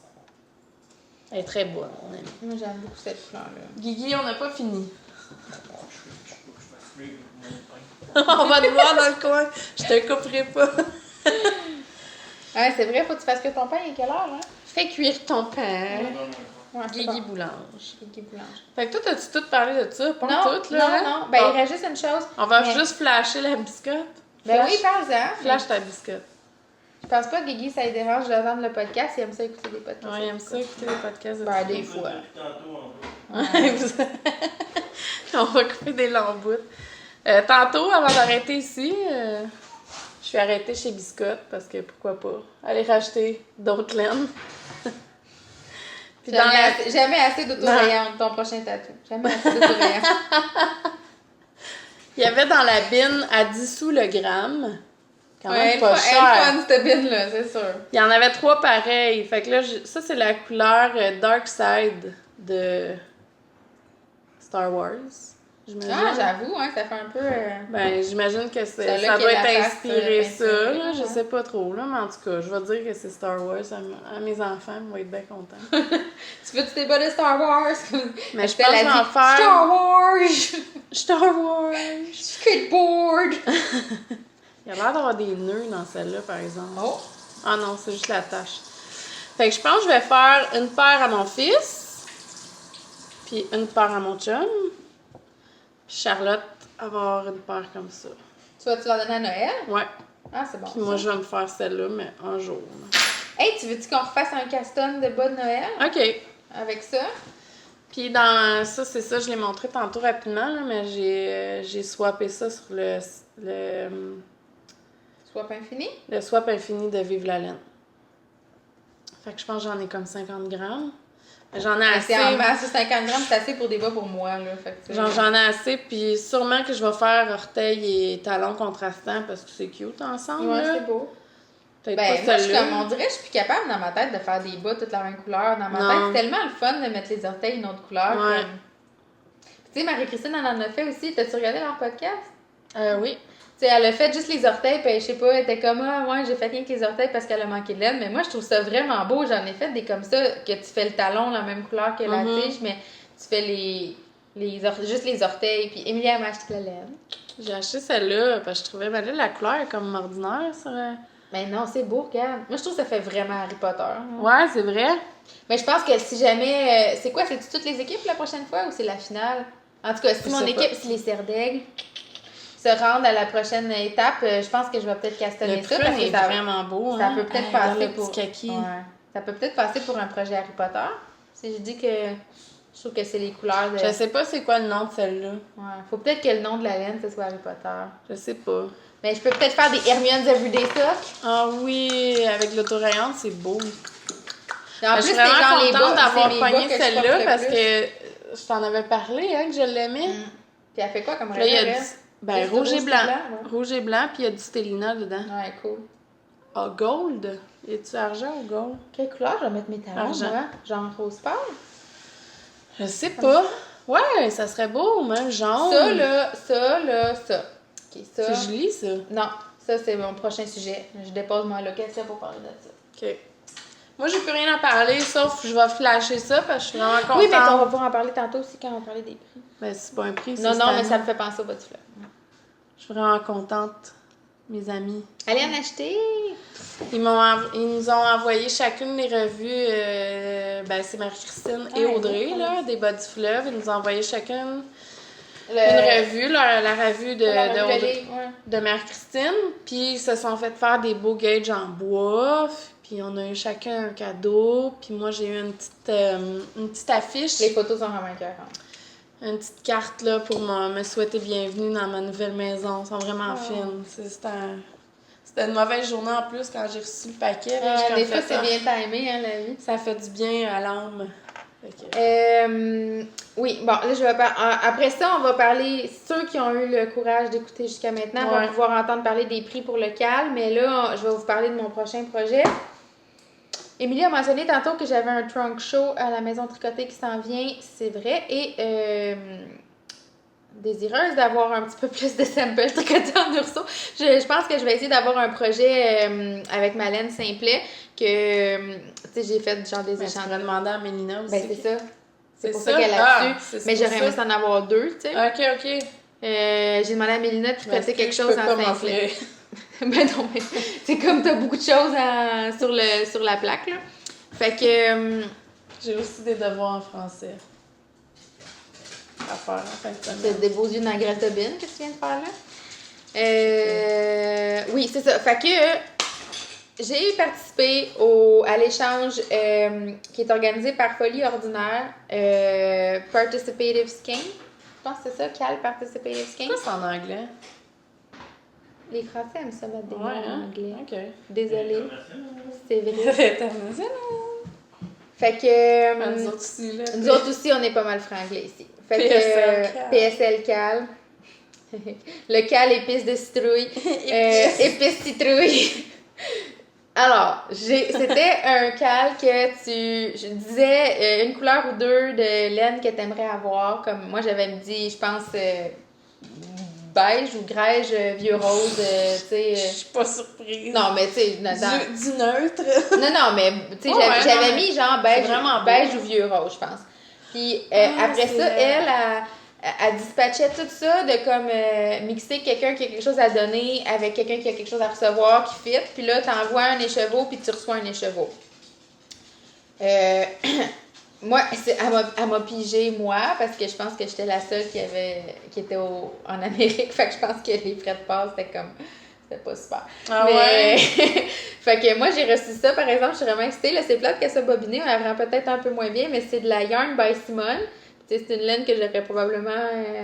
Elle est très bonne, mon amie. Moi, j'aime beaucoup cette couleur-là. Guigui, on n'a pas fini. On va te voir dans le coin. Je te couperai pas. Ouais, c'est vrai, faut que tu fasses que ton pain. Il est quelle heure, hein? Fais cuire ton pain. Ouais, Guigui Boulange. Guigui Boulange. Fait que toi, t'as-tu tout parlé de ça? Pas tout, là? Non. Ben, il reste juste une chose. On va juste flasher la biscotte. Ben oui, parle-en. Flash ta biscotte. Je pense pas que Guigui, ça lui dérange d'entendre le podcast. Il aime ça écouter des podcasts. Ouais, il aime ça écouter des podcasts. Ben, des fois. On va couper des lamboutes. Tantôt, avant d'arrêter ici, je suis arrêtée chez Biscotte parce que pourquoi pas aller racheter d'autres laines. Jamais assez d'autorayante, ton prochain tatou. Jamais assez d'autorayante. Il y avait dans la bine à 10 sous le gramme. Quand même ouais, pas cher. Elle cette bine-là, c'est sûr. Il y en avait 3 pareils. Fait que là, ça, c'est la couleur Dark Side de Star Wars. Ah, j'avoue, hein, ça fait un peu... Ben, j'imagine que ça doit être inspiré ça, là, je sais pas trop, là, mais en tout cas, je vais dire que c'est Star Wars à mes enfants, ils vont être bien contents. Tu veux-tu tes bas de Star Wars? Mais je pense que je vais en faire... Star Wars! Star Wars! Skateboard! Il y a l'air d'avoir des nœuds dans celle-là, par exemple. Oh! Ah non, c'est juste la tache. Fait que je pense que je vais faire une paire à mon fils, puis une paire à mon chum. Puis Charlotte, avoir une paire comme ça. Tu vas-tu leur donner à Noël? Ouais. Ah, c'est bon. Puis moi, je vais me faire celle-là, mais un jour. Hey, tu veux-tu qu'on refasse un caston de bas de Noël? OK. Avec ça? Puis dans ça, c'est ça, je l'ai montré tantôt rapidement, là, mais j'ai swappé ça sur le Swap infini? Le swap infini de Vive la laine. Fait que je pense que j'en ai comme 50 grammes. J'en ai assez. C'est en masse, 50 grammes, c'est assez pour des bas pour moi, là. Fait que j'en ai assez, puis sûrement que je vais faire orteil et talons contrastants parce que c'est cute ensemble. Ouais, là. c'est beau. Peut-être ben, pas moi, celle-là. on dirait que je suis plus capable dans ma tête de faire des bas toutes la même couleur. Dans ma tête, c'est tellement le fun de mettre les orteils une autre couleur. Ouais. Tu sais, Marie-Christine, elle en a fait aussi. T'as-tu regardé leur podcast? Oui. Tu sais, elle a fait juste les orteils, puis je sais pas, elle était comme, ah, ouais, j'ai fait rien que les orteils parce qu'elle a manqué de laine. Mais moi, je trouve ça vraiment beau. J'en ai fait des comme ça, que tu fais le talon la même couleur que la tige, mais tu fais juste les orteils. Puis Emilia m'a acheté la laine. J'ai acheté celle-là parce que je trouvais, ben là, la couleur est comme ordinaire sur. Mais non, c'est beau, regarde. Moi, je trouve que ça fait vraiment Harry Potter. Hein. Ouais, c'est vrai. Mais je pense que si jamais. C'est quoi, c'est-tu toutes les équipes la prochaine fois ou c'est la finale? En tout cas, si mon équipe, si les Serres d'Aigle se rendent à la prochaine étape, je pense que je vais peut-être castonner ça. Parce que c'est vraiment beau. Ça peut peut-être passer pour. Ouais. Ça peut peut-être passer pour un projet Harry Potter. Si je dis que Je trouve que c'est les couleurs de... Je sais pas c'est quoi le nom de celle-là. Ouais. Faut peut-être que le nom de la laine, ce soit Harry Potter. Je sais pas. Mais je peux peut-être faire des Hermione's Everyday Socks. Ah oui, avec l'autorayante, c'est beau. En Je plus, suis c'est vraiment genre les contente bas, d'avoir c'est mes bas pogné que je celle-là porte le parce plus. que je t'en avais parlé, hein, que je l'aimais. Puis elle fait quoi comme Là, il y a rayure, du... elle? Ben, Juste rouge et blanc. ouais. Rouge et blanc, puis il y a du Stélina dedans. Ouais, cool. Ah, gold? Y a-tu argent ou gold? Quelle couleur je vais mettre mes talons, Argent. moi? Genre rose pâle? Je sais pas. Ouais, ça serait beau, même jaune. Ça, là, ça. OK, ça. C'est joli, ça. Non, ça, c'est mon prochain sujet. Je dépose mon location pour parler de ça. OK. Moi, j'ai plus rien à parler, sauf que je vais flasher ça parce que je suis vraiment contente. Oui, mais on va pouvoir en parler tantôt aussi quand on va parler des prix. Ben, c'est pas un prix, c'est Non, cette mais année. ça me fait penser au bas du fleuve. Je suis vraiment contente, mes amis. Allez en acheter! Ils nous ont envoyé chacune les revues, ben c'est Marie-Christine et Ouais, Audrey, ouais. là, des bas du fleuve. Ils nous ont envoyé chacune Le... une revue, la revue la revue Audrey- ouais. de Marie-Christine. Puis ils se sont fait faire des beaux gages en bois. Puis on a eu chacun un cadeau. Puis moi, j'ai eu une petite affiche. Les photos sont vraiment écœurantes. Une petite carte là, pour me souhaiter bienvenue dans ma nouvelle maison. Elles sont vraiment Oh. fines. C'était une mauvaise journée en plus quand j'ai reçu le paquet. Là, j'ai comme Des fois, fait, c'est bien timé, hein, la vie. ça fait du bien à l'âme. Fait que- Oui, bon, là, après ça, on va parler. Ceux qui ont eu le courage d'écouter jusqu'à maintenant Ouais. vont pouvoir entendre parler des prix pour le cal, mais là, je vais vous parler de mon prochain projet. Émilie a mentionné tantôt que j'avais un trunk show à la maison tricotée qui s'en vient, c'est vrai, et désireuse d'avoir un petit peu plus de samples tricotés en urso. Je pense que je vais essayer d'avoir un projet avec ma laine simplet que, tu sais, j'ai fait genre des Ben, tu échanges. pourrais demander à Mélina aussi. Ben, c'est ça. C'est pour ça ça? qu'elle Ah, a c'est dessus. Mais pour j'aurais aimé ça. en avoir deux, tu sais. OK. J'ai demandé à Mélina de tricoter quelque Je chose peux en pas simplet. m'offrir. Ben non, mais c'est comme t'as beaucoup de choses sur la plaque, là. Fait que... J'ai aussi des devoirs en français à faire en fin de c'est semaine. des beaux yeux dans la graisse de bine que tu viens de faire, là. Oui, c'est ça. Fait que j'ai participé à l'échange qui est organisé par Folie Ordinaire, Participative Skein. Je pense que c'est ça, Cal Participative Skein. Pourquoi c'est en anglais? Les Français aiment ça mettre des mots hein? en anglais. OK. Désolée, c'est vrai. C'est international. Fait que... Nous autres aussi, là. nous autres aussi, on est pas mal franglais ici. Fait PSL que Cal. PSL Cal. Le cal épice de citrouille. Épice citrouille. Alors, c'était un cal que je disais une couleur ou deux de laine que tu aimerais avoir. Comme moi, j'avais dit, je pense, beige ou grège, vieux rose, tu sais. Je suis pas surprise. Non, mais tu sais, Du neutre. non, mais tu sais, Oh, ouais, j'avais non, mis genre c'est beige, vraiment beau. beige ou vieux rose, je pense. Puis après c'est ça, vrai. elle dispatchait tout ça de comme mixer quelqu'un qui a quelque chose à donner avec quelqu'un qui a quelque chose à recevoir, qui fit. Puis là, t'envoies un écheveau, puis tu reçois un écheveau. Moi, elle m'a pigé, moi, parce que je pense que j'étais la seule qui était en Amérique. Fait que je pense que les frais de passe, c'était pas super. Ah Mais... ouais? fait que moi, j'ai reçu ça, par exemple, je suis vraiment excitée. Là, c'est plate qu'elle soit bobinée, elle rend peut-être un peu moins bien, mais c'est de la Yarn by Simone. Tu sais, c'est une laine que j'aurais probablement,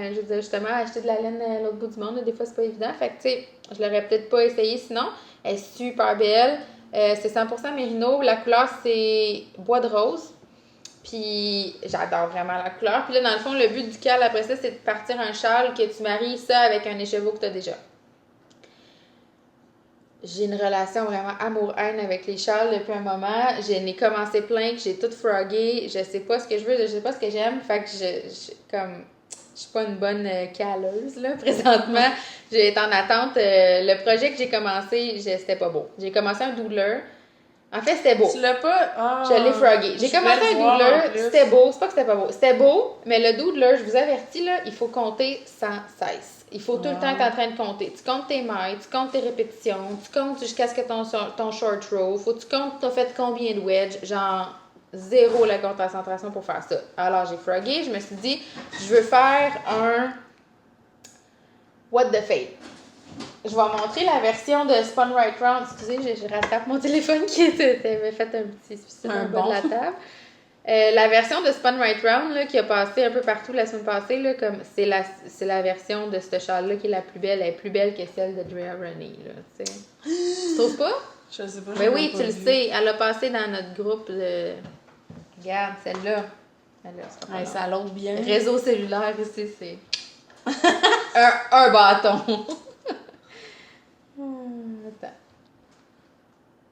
je veux dire, justement, acheté de la laine à l'autre bout du monde. Là, des fois, c'est pas évident. Fait que, tu sais, je l'aurais peut-être pas essayé sinon. Elle est super belle. C'est 100% mérino. La couleur, c'est bois de rose. Puis j'adore vraiment la couleur. Puis là, dans le fond, le but du cal après ça, c'est de partir un châle que tu maries ça avec un écheveau que tu as déjà. J'ai une relation vraiment amour-haine avec les châles depuis un moment. J'en ai commencé plein, que j'ai tout frogué. Je sais pas ce que je veux, je sais pas ce que j'aime. Fait que je suis pas une bonne caleuse, là, présentement. J'ai été en attente. Le projet que j'ai commencé, c'était pas beau. J'ai commencé un doodler. En fait, c'était beau. Tu l'as pas? Ah, Je l'ai frogué. J'ai je commencé voulais un le voir en doodler, plus. c'était beau. C'est pas que c'était pas beau. C'était beau, mais le doodler, je vous avertis, là, il faut compter sans cesse. Il faut tout le temps que tu es en train de compter. Tu comptes tes mailles, tu comptes tes répétitions, tu comptes jusqu'à ce que ton short row, faut que tu comptes t'as fait combien de wedge, genre zéro la concentration pour faire ça. Alors j'ai frogué, je me suis dit, je veux faire un What the Fate. Je vais montrer la version de Spun Right Round. Excusez, je rattrape mon téléphone qui avait fait un petit suicide Un en bas de la bond. table. La version de Spun Right Round là, qui a passé un peu partout la semaine passée, là, comme c'est la version de ce châle-là qui est la plus belle. Elle est plus belle que celle de Drea Rennie. Tu trouves pas? Je sais pas. Ben oui, tu le sais. Elle a passé dans notre groupe de. Regarde, celle-là. Ouais, ça l'autre bien. Réseau cellulaire ici, c'est. un bâton. Attends.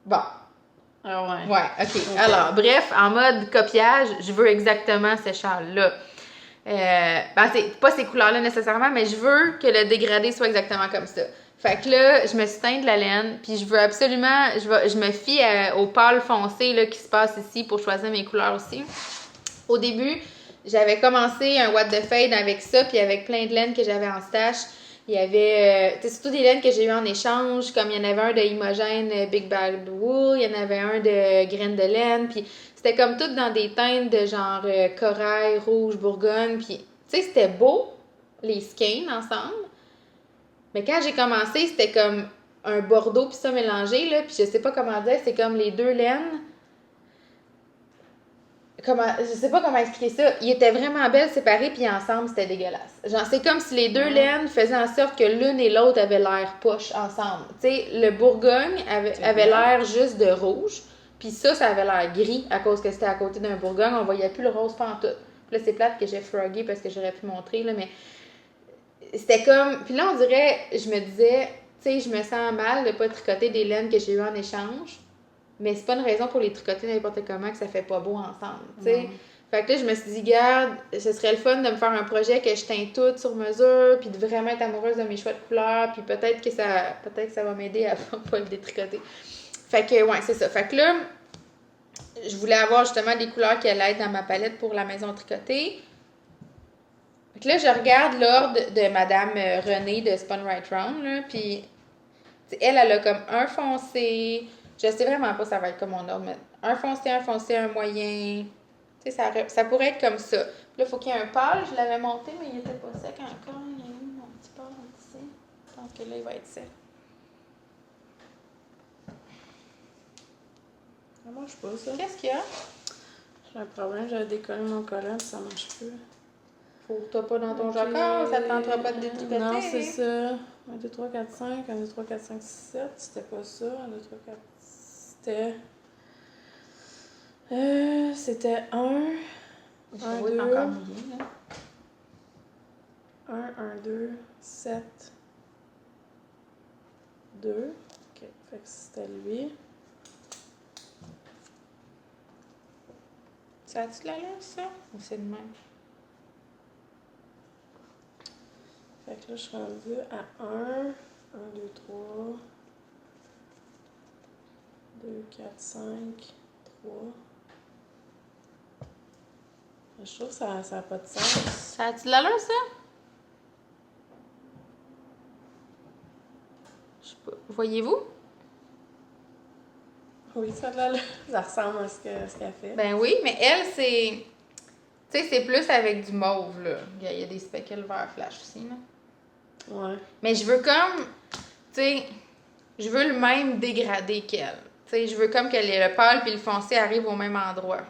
Bon. Ah ouais. Ouais, ok. Alors, bref, en mode copiage, je veux exactement ces châles-là. Ben, c'est pas ces couleurs-là nécessairement, mais je veux que le dégradé soit exactement comme ça. Fait que là, je me suis teint de la laine, puis je veux absolument, je me fie au pâle foncé là, qui se passe ici pour choisir mes couleurs aussi. Au début, j'avais commencé un what the fade avec ça, puis avec plein de laine que j'avais en stash. Il y avait, surtout des laines que j'ai eu en échange, comme il y en avait un de Imogène Big Bad Wool, il y en avait un de Graines de laine, puis c'était comme tout dans des teintes de genre corail, rouge, bourgogne, puis tu sais, c'était beau, les skeins ensemble. Mais quand j'ai commencé, c'était comme un bordeaux puis ça mélangé, là, puis je sais pas comment dire, c'est comme les deux laines. Je sais pas comment expliquer ça. Ils étaient vraiment belles séparées, puis ensemble, c'était dégueulasse. Genre, c'est comme si les deux laines faisaient en sorte que l'une et l'autre avaient l'air poche ensemble. Tu sais, le Bourgogne avait l'air juste de rouge, puis ça avait l'air gris à cause que c'était à côté d'un Bourgogne. On voyait plus le rose pantoute. Puis là, c'est plate que j'ai froggy parce que j'aurais pu montrer, là, mais c'était comme... Puis là, on dirait, je me disais, tu sais, je me sens mal de pas tricoter des laines que j'ai eues en échange. Mais c'est pas une raison pour les tricoter n'importe comment que ça fait pas beau ensemble, tu sais. Fait que là, je me suis dit, garde, ce serait le fun de me faire un projet que je teinte tout sur mesure, puis de vraiment être amoureuse de mes choix de couleurs, puis peut-être que ça va m'aider à pas le détricoter. Fait que, ouais, c'est ça. Fait que là, je voulais avoir justement des couleurs qui allaient être dans ma palette pour la maison tricotée. Fait que là, je regarde l'ordre de Madame Renée de Spun Right Round, là, puis elle a comme un foncé. Je sais vraiment pas ça va être comme mon ordre, mais un foncé, un moyen. Tu sais, ça pourrait être comme ça. Puis là, il faut qu'il y ait un pâle. Je l'avais monté, mais il était pas sec encore. Il y a eu mon petit pâle ici. Je pense que là, il va être sec. Ça marche pas, ça. Qu'est-ce qu'il y a? J'ai un problème, j'ai décollé mon collant, puis ça marche plus. Pour-toi pas dans ton jacquard, ça te tentera pas de détricoter. Non, c'est ça. 1, 2, 3, 4, 5. 1, 2, 3, 4, 5, 6, 7. C'était pas ça. 1, 2, 3, 4. C'était 1. Je vois que encore mouillé, là. 1, 1, 2, 7. 2. Ok, fait que c'était lui. Ça a-tu de la laine, ça? Ou c'est de même? Fait que là, je suis rendue à 1, 1, 2, 3, 2, 4, 5, 3. Je trouve que ça n'a pas de sens. Ça a-tu de l'allure, ça? Je sais pas. Voyez-vous? Oui, ça a de l'allure. Ça ressemble à ce qu'elle fait. Ben oui, mais elle, c'est... Tu sais, c'est plus avec du mauve, là. Il y a des speckles vert flash aussi, là. Ouais. Mais je veux comme... Tu sais, je veux le même dégradé qu'elle. Tu sais, je veux comme que le pâle puis le foncé arrivent au même endroit.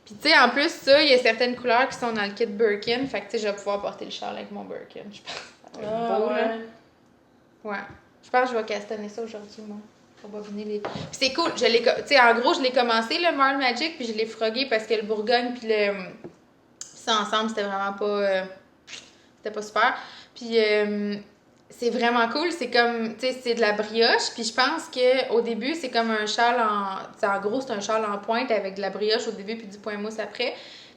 Puis tu sais, en plus, ça, il y a certaines couleurs qui sont dans le kit Birkin. Fait que tu sais, je vais pouvoir porter le châle avec mon Birkin, je pense. Ça va être beau, là. Ouais. Je pense que je vais castanner ça aujourd'hui, moi. Pour bobiner les... Puis c'est cool. Tu sais, en gros, je l'ai commencé, le Marl Magic, puis je l'ai frogué parce que le Bourgogne puis le... ça ensemble, c'était vraiment pas... c'était pas super. Puis c'est vraiment cool. C'est comme, tu sais, c'est de la brioche. Puis je pense qu'au début, c'est comme un châle en gros, c'est un châle en pointe avec de la brioche au début puis du point mousse après.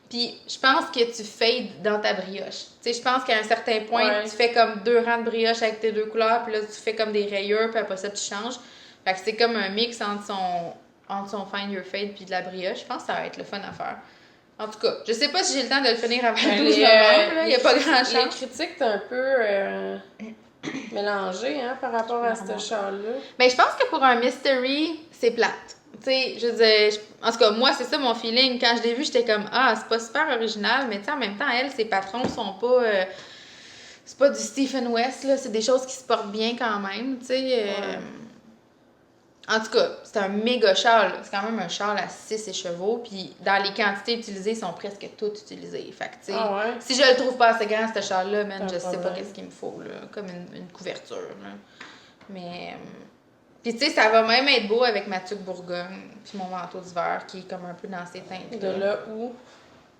Puis je pense que tu fades dans ta brioche. Tu sais, je pense qu'à un certain point, tu fais comme 2 rangs de brioche avec tes 2 couleurs. Puis là, tu fais comme des rayures. Puis après ça, tu changes. Fait que c'est comme un mix entre son Find Your Fade puis de la brioche. Je pense que ça va être le fun à faire. En tout cas, je sais pas si j'ai le temps de le finir avant le 12 novembre. Il n'y a pas grand chance. Les critiques, t'es un peu mélangées hein, par rapport à ce châle-là. Mais je pense que pour un mystery, c'est plate. Tu sais, je veux dire, en tout cas, moi, c'est ça mon feeling. Quand je l'ai vu, j'étais comme, ah, c'est pas super original, mais tu sais, en même temps, elle, ses patrons sont pas. C'est pas du Stephen West, là. C'est des choses qui se portent bien quand même, tu sais. En tout cas, c'est un méga char, là. C'est quand même un char à 6 écheveaux, puis dans les quantités utilisées, ils sont presque toutes utilisées. Fait que, tu sais, si je le trouve pas assez grand, ce char-là, man, je sais pas qu'est-ce qu'il me faut, là. Comme une couverture, là. Mais... Puis, tu sais, ça va même être beau avec ma tuque Bourgogne, puis mon manteau d'hiver, qui est comme un peu dans ces teintes-là. De là où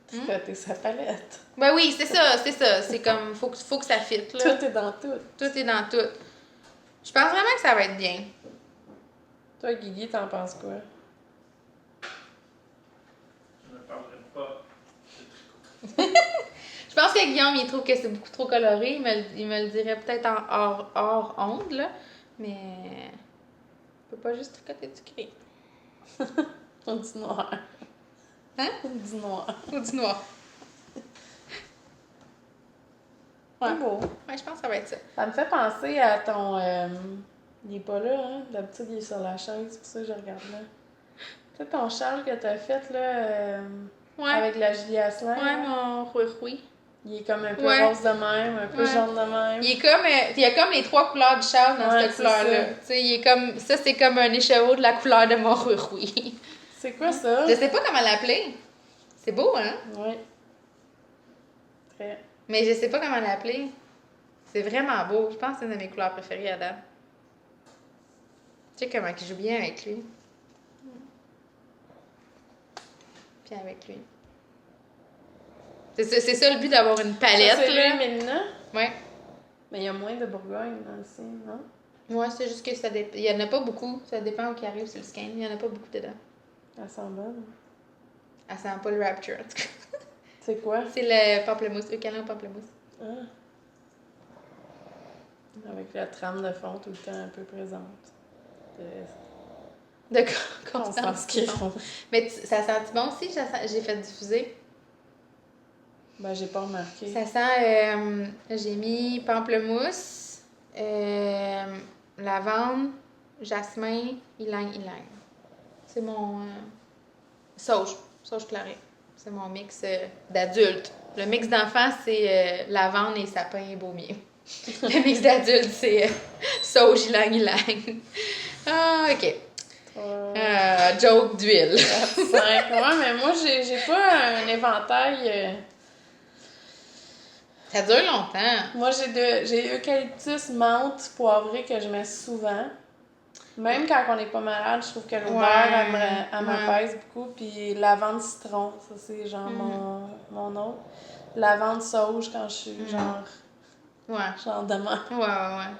tu fais sa palette. Ben oui, c'est ça. C'est comme, faut que ça fitte, là. Tout est dans tout. Tout est dans tout. Je pense vraiment que ça va être bien. Toi, Guigui, t'en penses quoi? Je ne parlerai pas de tricot. Je pense que Guillaume, il trouve que c'est beaucoup trop coloré. Il me le dirait peut-être en hors onde, là. Mais... on peut pas juste tricoter du gris. Ou du noir. Hein? Ou du noir. Ou du noir. Ouais. C'est beau. Ouais, je pense que ça va être ça. Ça me fait penser à ton... il est pas là, hein? D'habitude, il est sur la chaise, c'est pour ça que je regarde là. Tu sais, ton châle que t'as fait, là, Ouais. avec la Julie Asselin. Ouais, là, mon rouille-rouille. il est comme un peu Ouais. rose de même, un peu Ouais. jaune de même. Il est comme... il y a comme les 3 couleurs du châle dans Ouais, cette c'est couleur-là. ça. Tu sais, il est comme... Ça, c'est comme un écheveau de la couleur de mon rouille-rouille. C'est quoi ça? Je sais pas comment l'appeler. C'est beau, hein? Oui. Très. Mais je sais pas comment l'appeler. C'est vraiment beau. Je pense que c'est une de mes couleurs préférées à date. Tu sais comment il joue bien avec lui. Puis avec lui. C'est ça le but d'avoir une palette, Ça, c'est là. lui, Mélina? Ouais. Mais il y a moins de Bourgogne dans le signe, non? Ouais, c'est juste que ça dépend. Il y en a pas beaucoup. Ça dépend où qui arrive sur le scan. Il y en a pas beaucoup dedans. Elle sent bonne. Elle sent pas le Rapture, en tout cas. C'est quoi? C'est le pamplemousse. Le câlin au pamplemousse. Ah. Avec la trame de fond tout le temps un peu présente. De Constance Constance Kiron. Mais ça sent bon aussi? J'ai fait diffuser. Ben, j'ai pas remarqué. Ça sent, j'ai mis pamplemousse, lavande, jasmin, ylang-ylang. C'est mon sauge clarée. C'est mon mix d'adulte. Le mix d'enfant, c'est lavande et sapin et baumier. Le mix d'adulte, c'est sauge, ylang-ylang. Ah, OK. Joke d'huile. 5. Ouais, mais moi, j'ai pas un éventail... Ça dure longtemps. Moi, j'ai eucalyptus, menthe, poivrée que je mets souvent. Même quand on n'est pas malade, je trouve que l'odeur, elle m'apaise beaucoup. Puis lavande citron, ça c'est genre mon autre. Lavande sauge quand je suis genre de même. Ouais.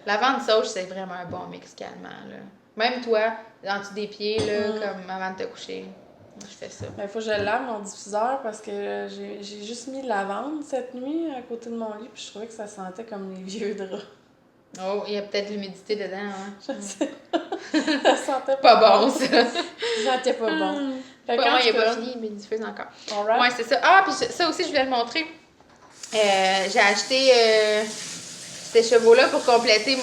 Lavande sauge, c'est vraiment un bon mix calmant, là. Même toi, en dessous des pieds, là, comme avant de te coucher. Moi, je fais ça. Il faut que je lave mon diffuseur parce que j'ai juste mis lavande cette nuit à côté de mon lit. Puis je trouvais que ça sentait comme les vieux draps. Oh, il y a peut-être de l'humidité dedans, hein? Je sais pas. Ça sentait Pas bon, ça. Ça sentait pas bon. Fait Pas que moi, il en a tout pas cas, fini, mais il diffuse encore. alright. Ouais, c'est ça. Ah, puis ça aussi, je voulais le montrer. J'ai acheté ces chevaux-là pour compléter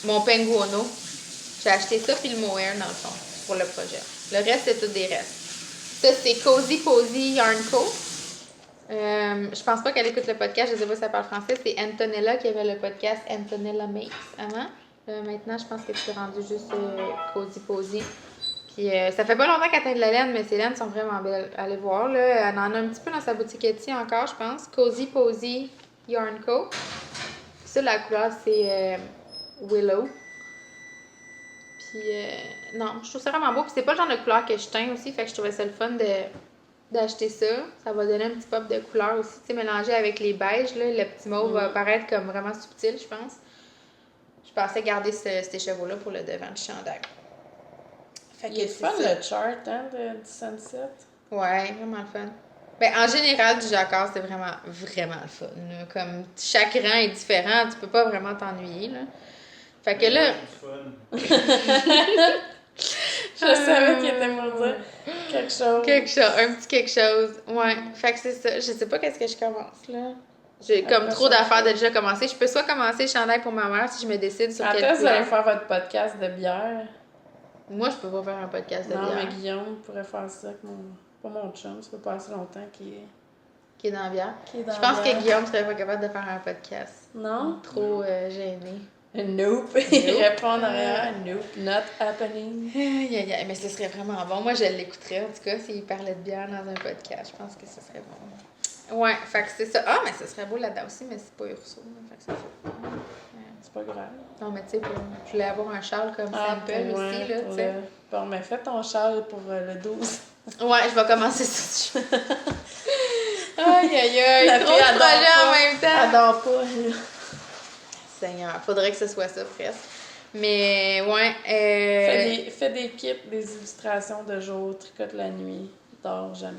mon penguono. J'ai acheté ça puis le mohair, dans le fond, pour le projet. Le reste, c'est tout des restes. Ça, c'est Cozy Posy Yarn Co. Je pense pas qu'elle écoute le podcast, je sais pas si elle parle français. C'est Antonella qui avait le podcast Antonella Makes avant. Maintenant, je pense que tu es rendu juste Cozy Posy. Puis ça fait pas longtemps qu'elle teint de la laine, mais ces laines sont vraiment belles. Allez voir, là. Elle en a un petit peu dans sa boutique Etsy encore, je pense. Cozy Posy Yarn Co. Ça, la couleur, c'est Willow. Puis, non, je trouve ça vraiment beau. Puis c'est pas le genre de couleur que je teins aussi, fait que je trouvais ça le fun d'acheter ça. Ça va donner un petit pop de couleur aussi. Tu sais, mélangé avec les beiges, là, le petit mauve va paraître comme vraiment subtil, je pense. Je pensais garder ces chevaux-là pour le devant du chandail. Fait Il est fun le chart hein, du Sunset. Ouais, vraiment le fun. Ben, en général, du jacquard, c'est vraiment, vraiment le fun. Là. Comme chaque rang est différent, tu peux pas vraiment t'ennuyer. Là. Fait que là. Je savais qu'il était pour dire quelque chose. Un petit quelque chose. Ouais. Fait que c'est ça. Je sais pas qu'est-ce que je commence, là. J'ai comme trop d'affaires de déjà commencer. Je peux soit commencer le chandail pour ma mère si je me décide sur quelle Après, vous allez couleur. faire votre podcast de bière. Moi, je peux pas faire un podcast de Non, bière. mais Guillaume pourrait faire ça avec pas mon chum. Ça fait pas assez longtemps qu'il est Qui est dans la bière. dans Je pense la bière. que Guillaume serait pas capable de faire un podcast. Non? Trop gêné. Nope. Il répond en arrière. Nope, not happening. Aïe, aïe, aïe, mais ce serait vraiment bon. Moi, je l'écouterais, en tout cas, s'il parlait de bière dans un podcast. Je pense que ce serait bon. Ouais, fait que c'est ça. Ah, mais ce serait beau là-dedans aussi, mais c'est pas Urso. Fait que ça fait... C'est pas grave. Non, mais tu sais, je voulais avoir un châle comme simple aussi, là, tu sais. Bon, mais fais ton châle pour le 12. Ouais, je vais commencer ça. Aïe, aïe, aïe. La Trop fille de adore projets en pas. même temps. Adore pas, là. Seigneur, faudrait que ce soit ça, presque. Mais, ouais. Fais des kits, des illustrations de jour, tricote la nuit, dors jamais.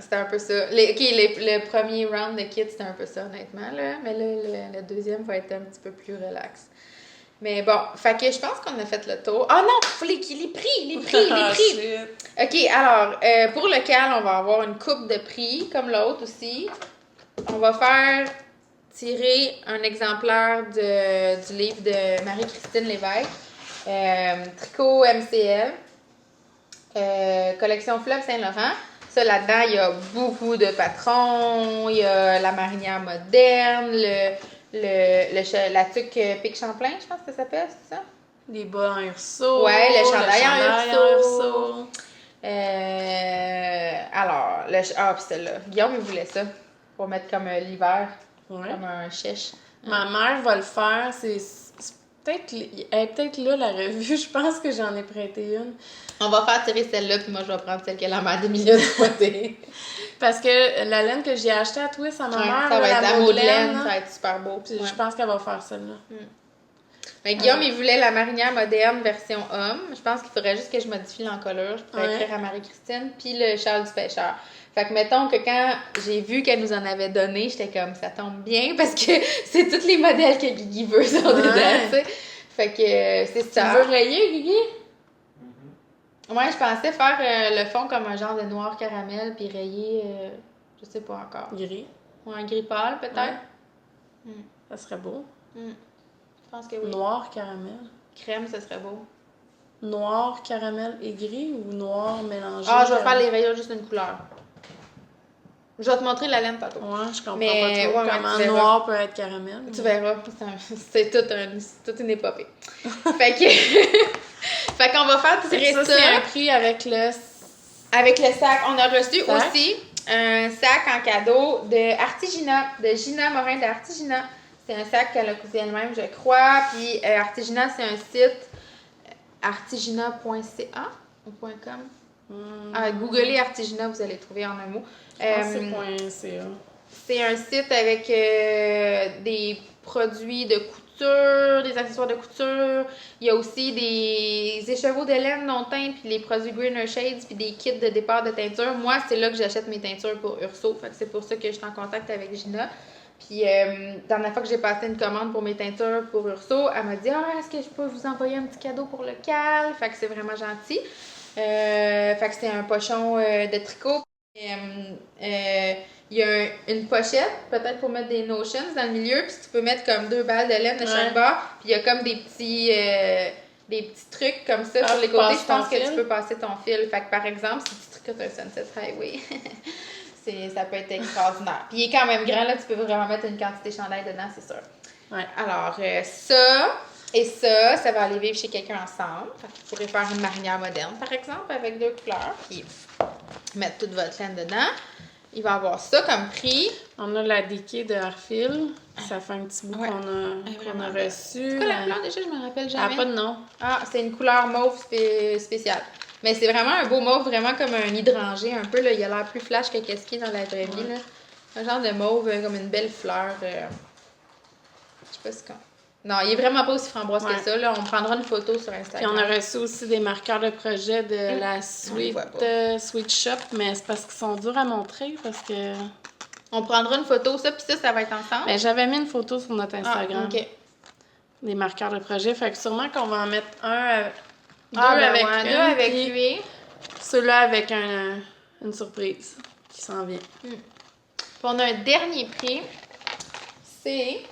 C'était un peu ça. Le premier round de kits, c'était un peu ça, honnêtement, là. Mais là, le deuxième va être un petit peu plus relax. Mais bon, fait que je pense qu'on a fait le tour. Ah non, faut les prix! OK, alors, pour lequel on va avoir une coupe de prix, comme l'autre aussi. On va faire tirer un exemplaire du livre de Marie-Christine Lévesque, Tricot MCL, collection Fleuve Saint-Laurent. Ça, là-dedans, il y a beaucoup de patrons, il y a la marinière moderne, la tuque Pic Champlain, je pense que ça s'appelle, c'est ça? Les bas en urso. Ouais, le chandail en urso. Alors, puis celle-là. Guillaume, il voulait ça. Pour mettre comme l'hiver, Ouais. comme un chèche. Ma mère va le faire. C'est peut-être là la revue. Je pense que j'en ai prêté une. On va faire tirer celle-là, puis moi, je vais prendre celle qu'elle a ma demi-million de côté. Parce que la laine que j'ai achetée à Twist à ma mère, ça va être la Madeleine, ça va être super beau. Puis je pense qu'elle va faire celle-là. Mais Guillaume, il voulait la marinière moderne version homme. Je pense qu'il faudrait juste que je modifie l'encolure. Je pourrais écrire à Marie-Christine, puis le châle du pêcheur. Fait que mettons que quand j'ai vu qu'elle nous en avait donné, j'étais comme, ça tombe bien, parce que c'est tous les modèles que Guigui veut sont dedans, tu sais. Fait que c'est ça. Tu veux rayer, Guigui? Moi, je pensais faire le fond comme un genre de noir caramel, puis rayer, je sais pas encore. Gris. Ou un gris pâle, peut-être. Ouais. Ça serait beau. Je pense que oui. Noir, caramel. Crème, ça serait beau. Noir, caramel et gris ou noir mélangé? Ah, je vais faire les rayures juste une couleur. Je vais te montrer la laine tantôt. Ouais, je comprends Mais, pas trop comment noir peut être caramel. Tu verras. C'est toute une épopée. Fait que... fait qu'on va faire tirer ça. C'est un prix avec le... Avec le sac. On a reçu aussi un sac en cadeau de Artigina, de Gina Morin d'Artigina. C'est un sac qu'elle a cousé elle-même, je crois. Puis Artigina, c'est un site artigina.ca ou .com. Googlez Artigina, vous allez trouver en un mot. C'est c'est un site avec des produits de couture, des accessoires de couture. Il y a aussi des écheveaux de laine non teints, puis les produits Greener Shades, puis des kits de départ de teinture. Moi, c'est là que j'achète mes teintures pour Urso. Fait que c'est pour ça que je suis en contact avec Gina. Puis, la dernière fois que j'ai passé une commande pour mes teintures pour Urso, elle m'a dit « Ah, est-ce que je peux vous envoyer un petit cadeau pour le cal? » Fait que c'est vraiment gentil. Fait que c'est un pochon de tricot. Il y a une pochette, peut-être pour mettre des notions dans le milieu, puis tu peux mettre comme 2 balles de laine de chaque bord, puis il y a comme des petits trucs comme ça sur les côtés. Je pense que tu peux passer ton fil. Fait que par exemple, si tu tricotes un Sunset Highway, ça peut être extraordinaire. Puis il est quand même grand, là, tu peux vraiment mettre une quantité de chandail dedans, c'est sûr. Ouais. Alors, ça et ça va aller vivre chez quelqu'un ensemble. Fait que vous pourrez faire une marinière moderne, par exemple, avec 2 couleurs, puis mettre toute votre laine dedans. Il va avoir ça comme prix. On a la déquille de Harfil. Ça fait un petit bout qu'on a reçu. C'est quoi la couleur déjà? Je me rappelle jamais. Elle n'a pas de nom. Ah, c'est une couleur mauve spéciale. Mais c'est vraiment un beau mauve, vraiment comme un hydrangé un peu. Là. Il a l'air plus flash que qu'est-ce qu'il est dans la vraie vie. Là. Un genre de mauve comme une belle fleur. Je sais pas si... Non, il est vraiment pas aussi framboise que ça. Là. On prendra une photo sur Instagram. Puis on a reçu aussi des marqueurs de projet de la Sweet Shop, mais c'est parce qu'ils sont durs à montrer, parce que... On prendra une photo, ça, puis ça va être ensemble. Mais j'avais mis une photo sur notre Instagram. OK. Des marqueurs de projet, fait que sûrement qu'on va en mettre deux avec lui. Ceux-là avec une surprise qui s'en vient. Puis on a un dernier prix. C'est...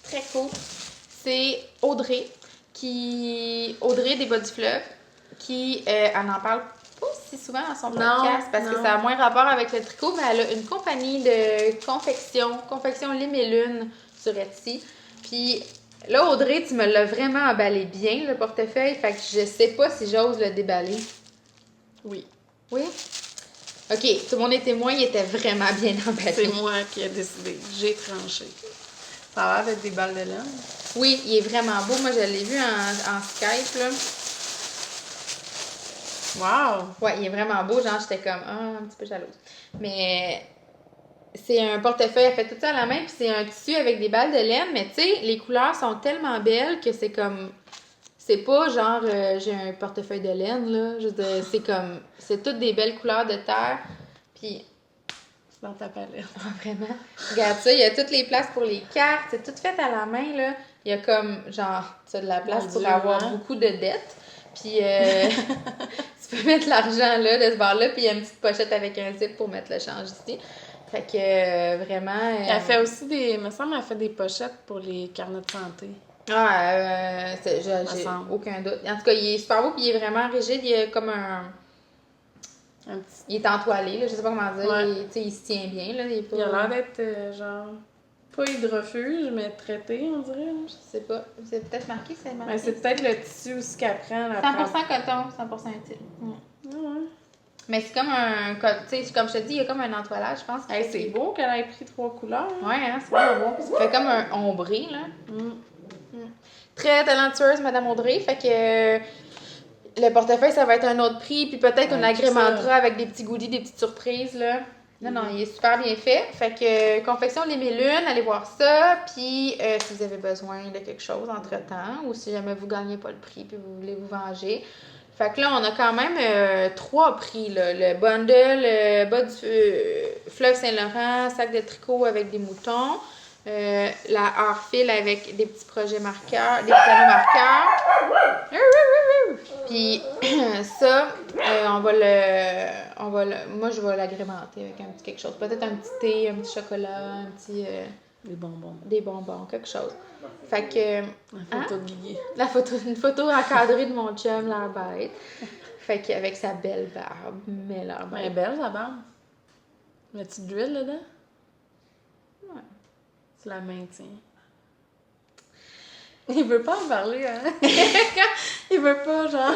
très cool. C'est Audrey des Bas du Fleuve, qui, elle n'en parle pas si souvent dans son Non, podcast parce que non. ça a moins rapport avec le tricot, mais elle a une compagnie de confection Lime et Lune sur Etsy. Puis là, Audrey, tu me l'as vraiment emballé bien, le portefeuille, fait que je sais pas si j'ose le déballer. Oui. Oui? OK, tout le monde est témoin, il était vraiment bien emballé. C'est moi qui ai décidé. J'ai tranché. Ça a l'air d'être des balles de laine. Oui, il est vraiment beau. Moi, je l'ai vu en Skype, là. Wow! Ouais, il est vraiment beau. Genre, j'étais comme, un petit peu jalouse. Mais c'est un portefeuille, elle fait tout ça à la main, puis c'est un tissu avec des balles de laine. Mais tu sais, les couleurs sont tellement belles que c'est comme... C'est pas genre, j'ai un portefeuille de laine, là. Je veux dire, c'est comme... C'est toutes des belles couleurs de terre. Puis... C'est dans ta palette. Vraiment. Regarde ça, il y a toutes les places pour les cartes. C'est tout fait à la main, là. Il y a comme, genre, tu as de la place Mon pour Dieu, avoir hein? beaucoup de dettes. Puis, tu peux mettre l'argent là, de ce bord-là, puis il y a une petite pochette avec un zip pour mettre le change ici. Fait que, vraiment... Elle fait aussi des... Il me semble qu'elle fait des pochettes pour les carnets de santé. J'ai semble. aucun doute. En tout cas, il est super beau, puis il est vraiment rigide. Il est comme un... Un petit... Il est entoilé, là, je sais pas comment dire. Ouais. Il se tient bien, là. Il est pas... Il a l'air d'être, genre... Pas hydrofuge, mais traité, on dirait. Je sais pas. C'est peut-être marqué, c'est marqué. Ben, c'est peut-être le tissu aussi qu'elle prend. 100% coton, 100% utile. Ouais. Mais c'est comme un... Tu sais, comme je te dis, il y a comme un entoilage, je pense. Hey, c'est beau qu'elle ait pris 3 couleurs. Ouais, hein, c'est vraiment beau. Ça fait comme un ombré, là. Mm. Très talentueuse, Madame Audrey. Fait que le portefeuille, ça va être un autre prix. Puis peut-être qu'on Ouais, agrémentera ça. avec des petits goodies, des petites surprises, là. Non, il est super bien fait. Fait que confection Lime et Lune, allez voir ça. Puis si vous avez besoin de quelque chose entre-temps ou si jamais vous gagnez pas le prix puis vous voulez vous venger. Fait que là, on a quand même 3 prix, là. Le bundle, bas du fleuve Saint-Laurent, sac de tricot avec des moutons. La hors-fil avec des petits projets marqueurs, des petits anneaux marqueurs. Puis ça, moi je vais l'agrémenter avec un petit quelque chose. Peut-être un petit thé, un petit chocolat, un petit... Des bonbons. des bonbons, quelque chose. Fait que... La photo de Guigui. Une photo encadrée de mon chum, l'air bête. Fait qu'avec sa belle barbe, mais l'air Elle est bête. belle, la barbe. Mets-tu de l'huile dedans? Ouais. Tu la maintiens. Il veut pas en parler, hein? Il veut pas, genre...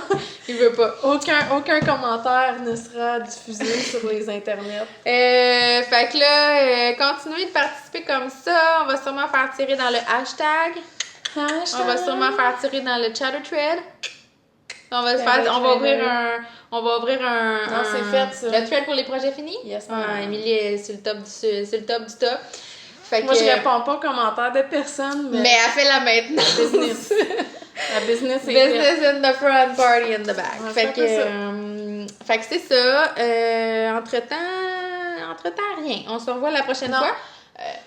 Il veut pas. Aucun commentaire ne sera diffusé sur les internets. Fait que là, continuez de participer comme ça. On va sûrement faire tirer dans le hashtag. On va sûrement faire tirer dans le chatter thread. On va ouvrir un... Non, c'est fait, ça. Le thread pour les projets finis? Yes, Émilie est sur le top du top. Fait Moi, que, je réponds pas aux commentaires de personne, mais... mais elle fait la maintenance. Business. La business est faite. Business in the front, party in the back. Ouais, Fait c'est ça. fait que c'est ça. Entre-temps, rien. On se revoit la prochaine Non. fois.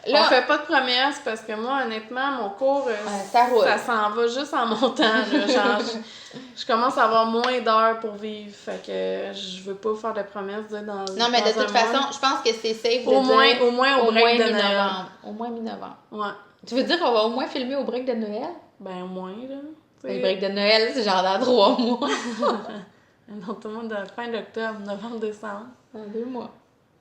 On fait pas de promesses parce que moi, honnêtement, mon cours, ça roule. ça s'en va juste en montant. Là. Genre, je commence à avoir moins d'heures pour vivre. Fait que je veux pas faire de promesses dans Non, mais de dans un toute façon, mois. je pense que c'est safe de Au moins dire... au break de Noël. mi-novembre. Au moins mi-novembre. Ouais. Tu veux dire qu'on va au moins filmer au break de Noël? Ben, au moins, là. Le break de Noël, c'est genre dans 3 mois. Non, tout le monde de fin d'octobre, novembre, décembre. Dans 2 mois.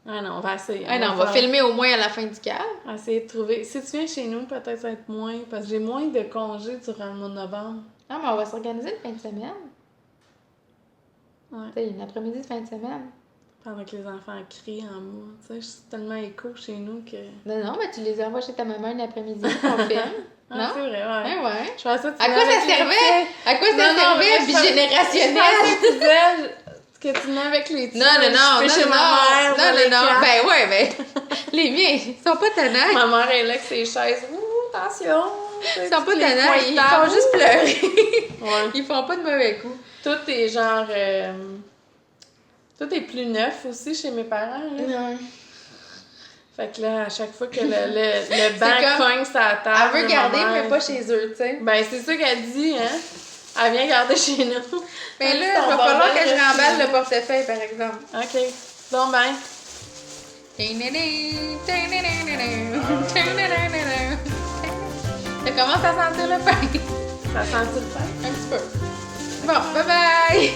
Ah non, on va essayer. On va filmer au moins à la fin du cadre. On va essayer de trouver. Si tu viens chez nous, peut-être ça va être moins. Parce que j'ai moins de congés durant le mois de novembre. Non, mais on va s'organiser une fin de semaine. Ouais. Tu sais, une après-midi de fin de semaine. Pendant que les enfants crient en moi. Tu sais, je suis tellement écho chez nous que. Non, mais tu les envoies chez ta maman une après-midi, on filme. Ah, Non? c'est vrai, ouais. Ouais. Je pensais que tu À quoi venais ça avec les servait? tiens. À quoi ça Non, servait? mais je pensais Bigénérationnel? que tu disais que tu venais avec les tiens. Non, Je fais chez ma mère. pour les camps. Ben ouais, ben, les miens, ils sont pas tannants. Ma mère est là avec ses chaises. Ouh, attention. Ils sont pas tannants, ils font juste pleurer. Ouais. Ils font pas de mauvais coups. Tout est genre. Tout est plus neuf aussi chez mes parents. Là. Non. Fait que là, à chaque fois que le banc comme- cogne sa table. Elle veut ma garder, mère- mais pas chez eux, tu sais. Ben, c'est ça qu'elle dit, hein. Elle vient garder chez nous. Mais là, Ton il va falloir bordel que je reste remballe chez le portefeuille, par exemple. nous. OK. Bon, ben. Ça commence à sentir le pain. Ça sent-tu le pain? Un petit peu. Bon, bye bye!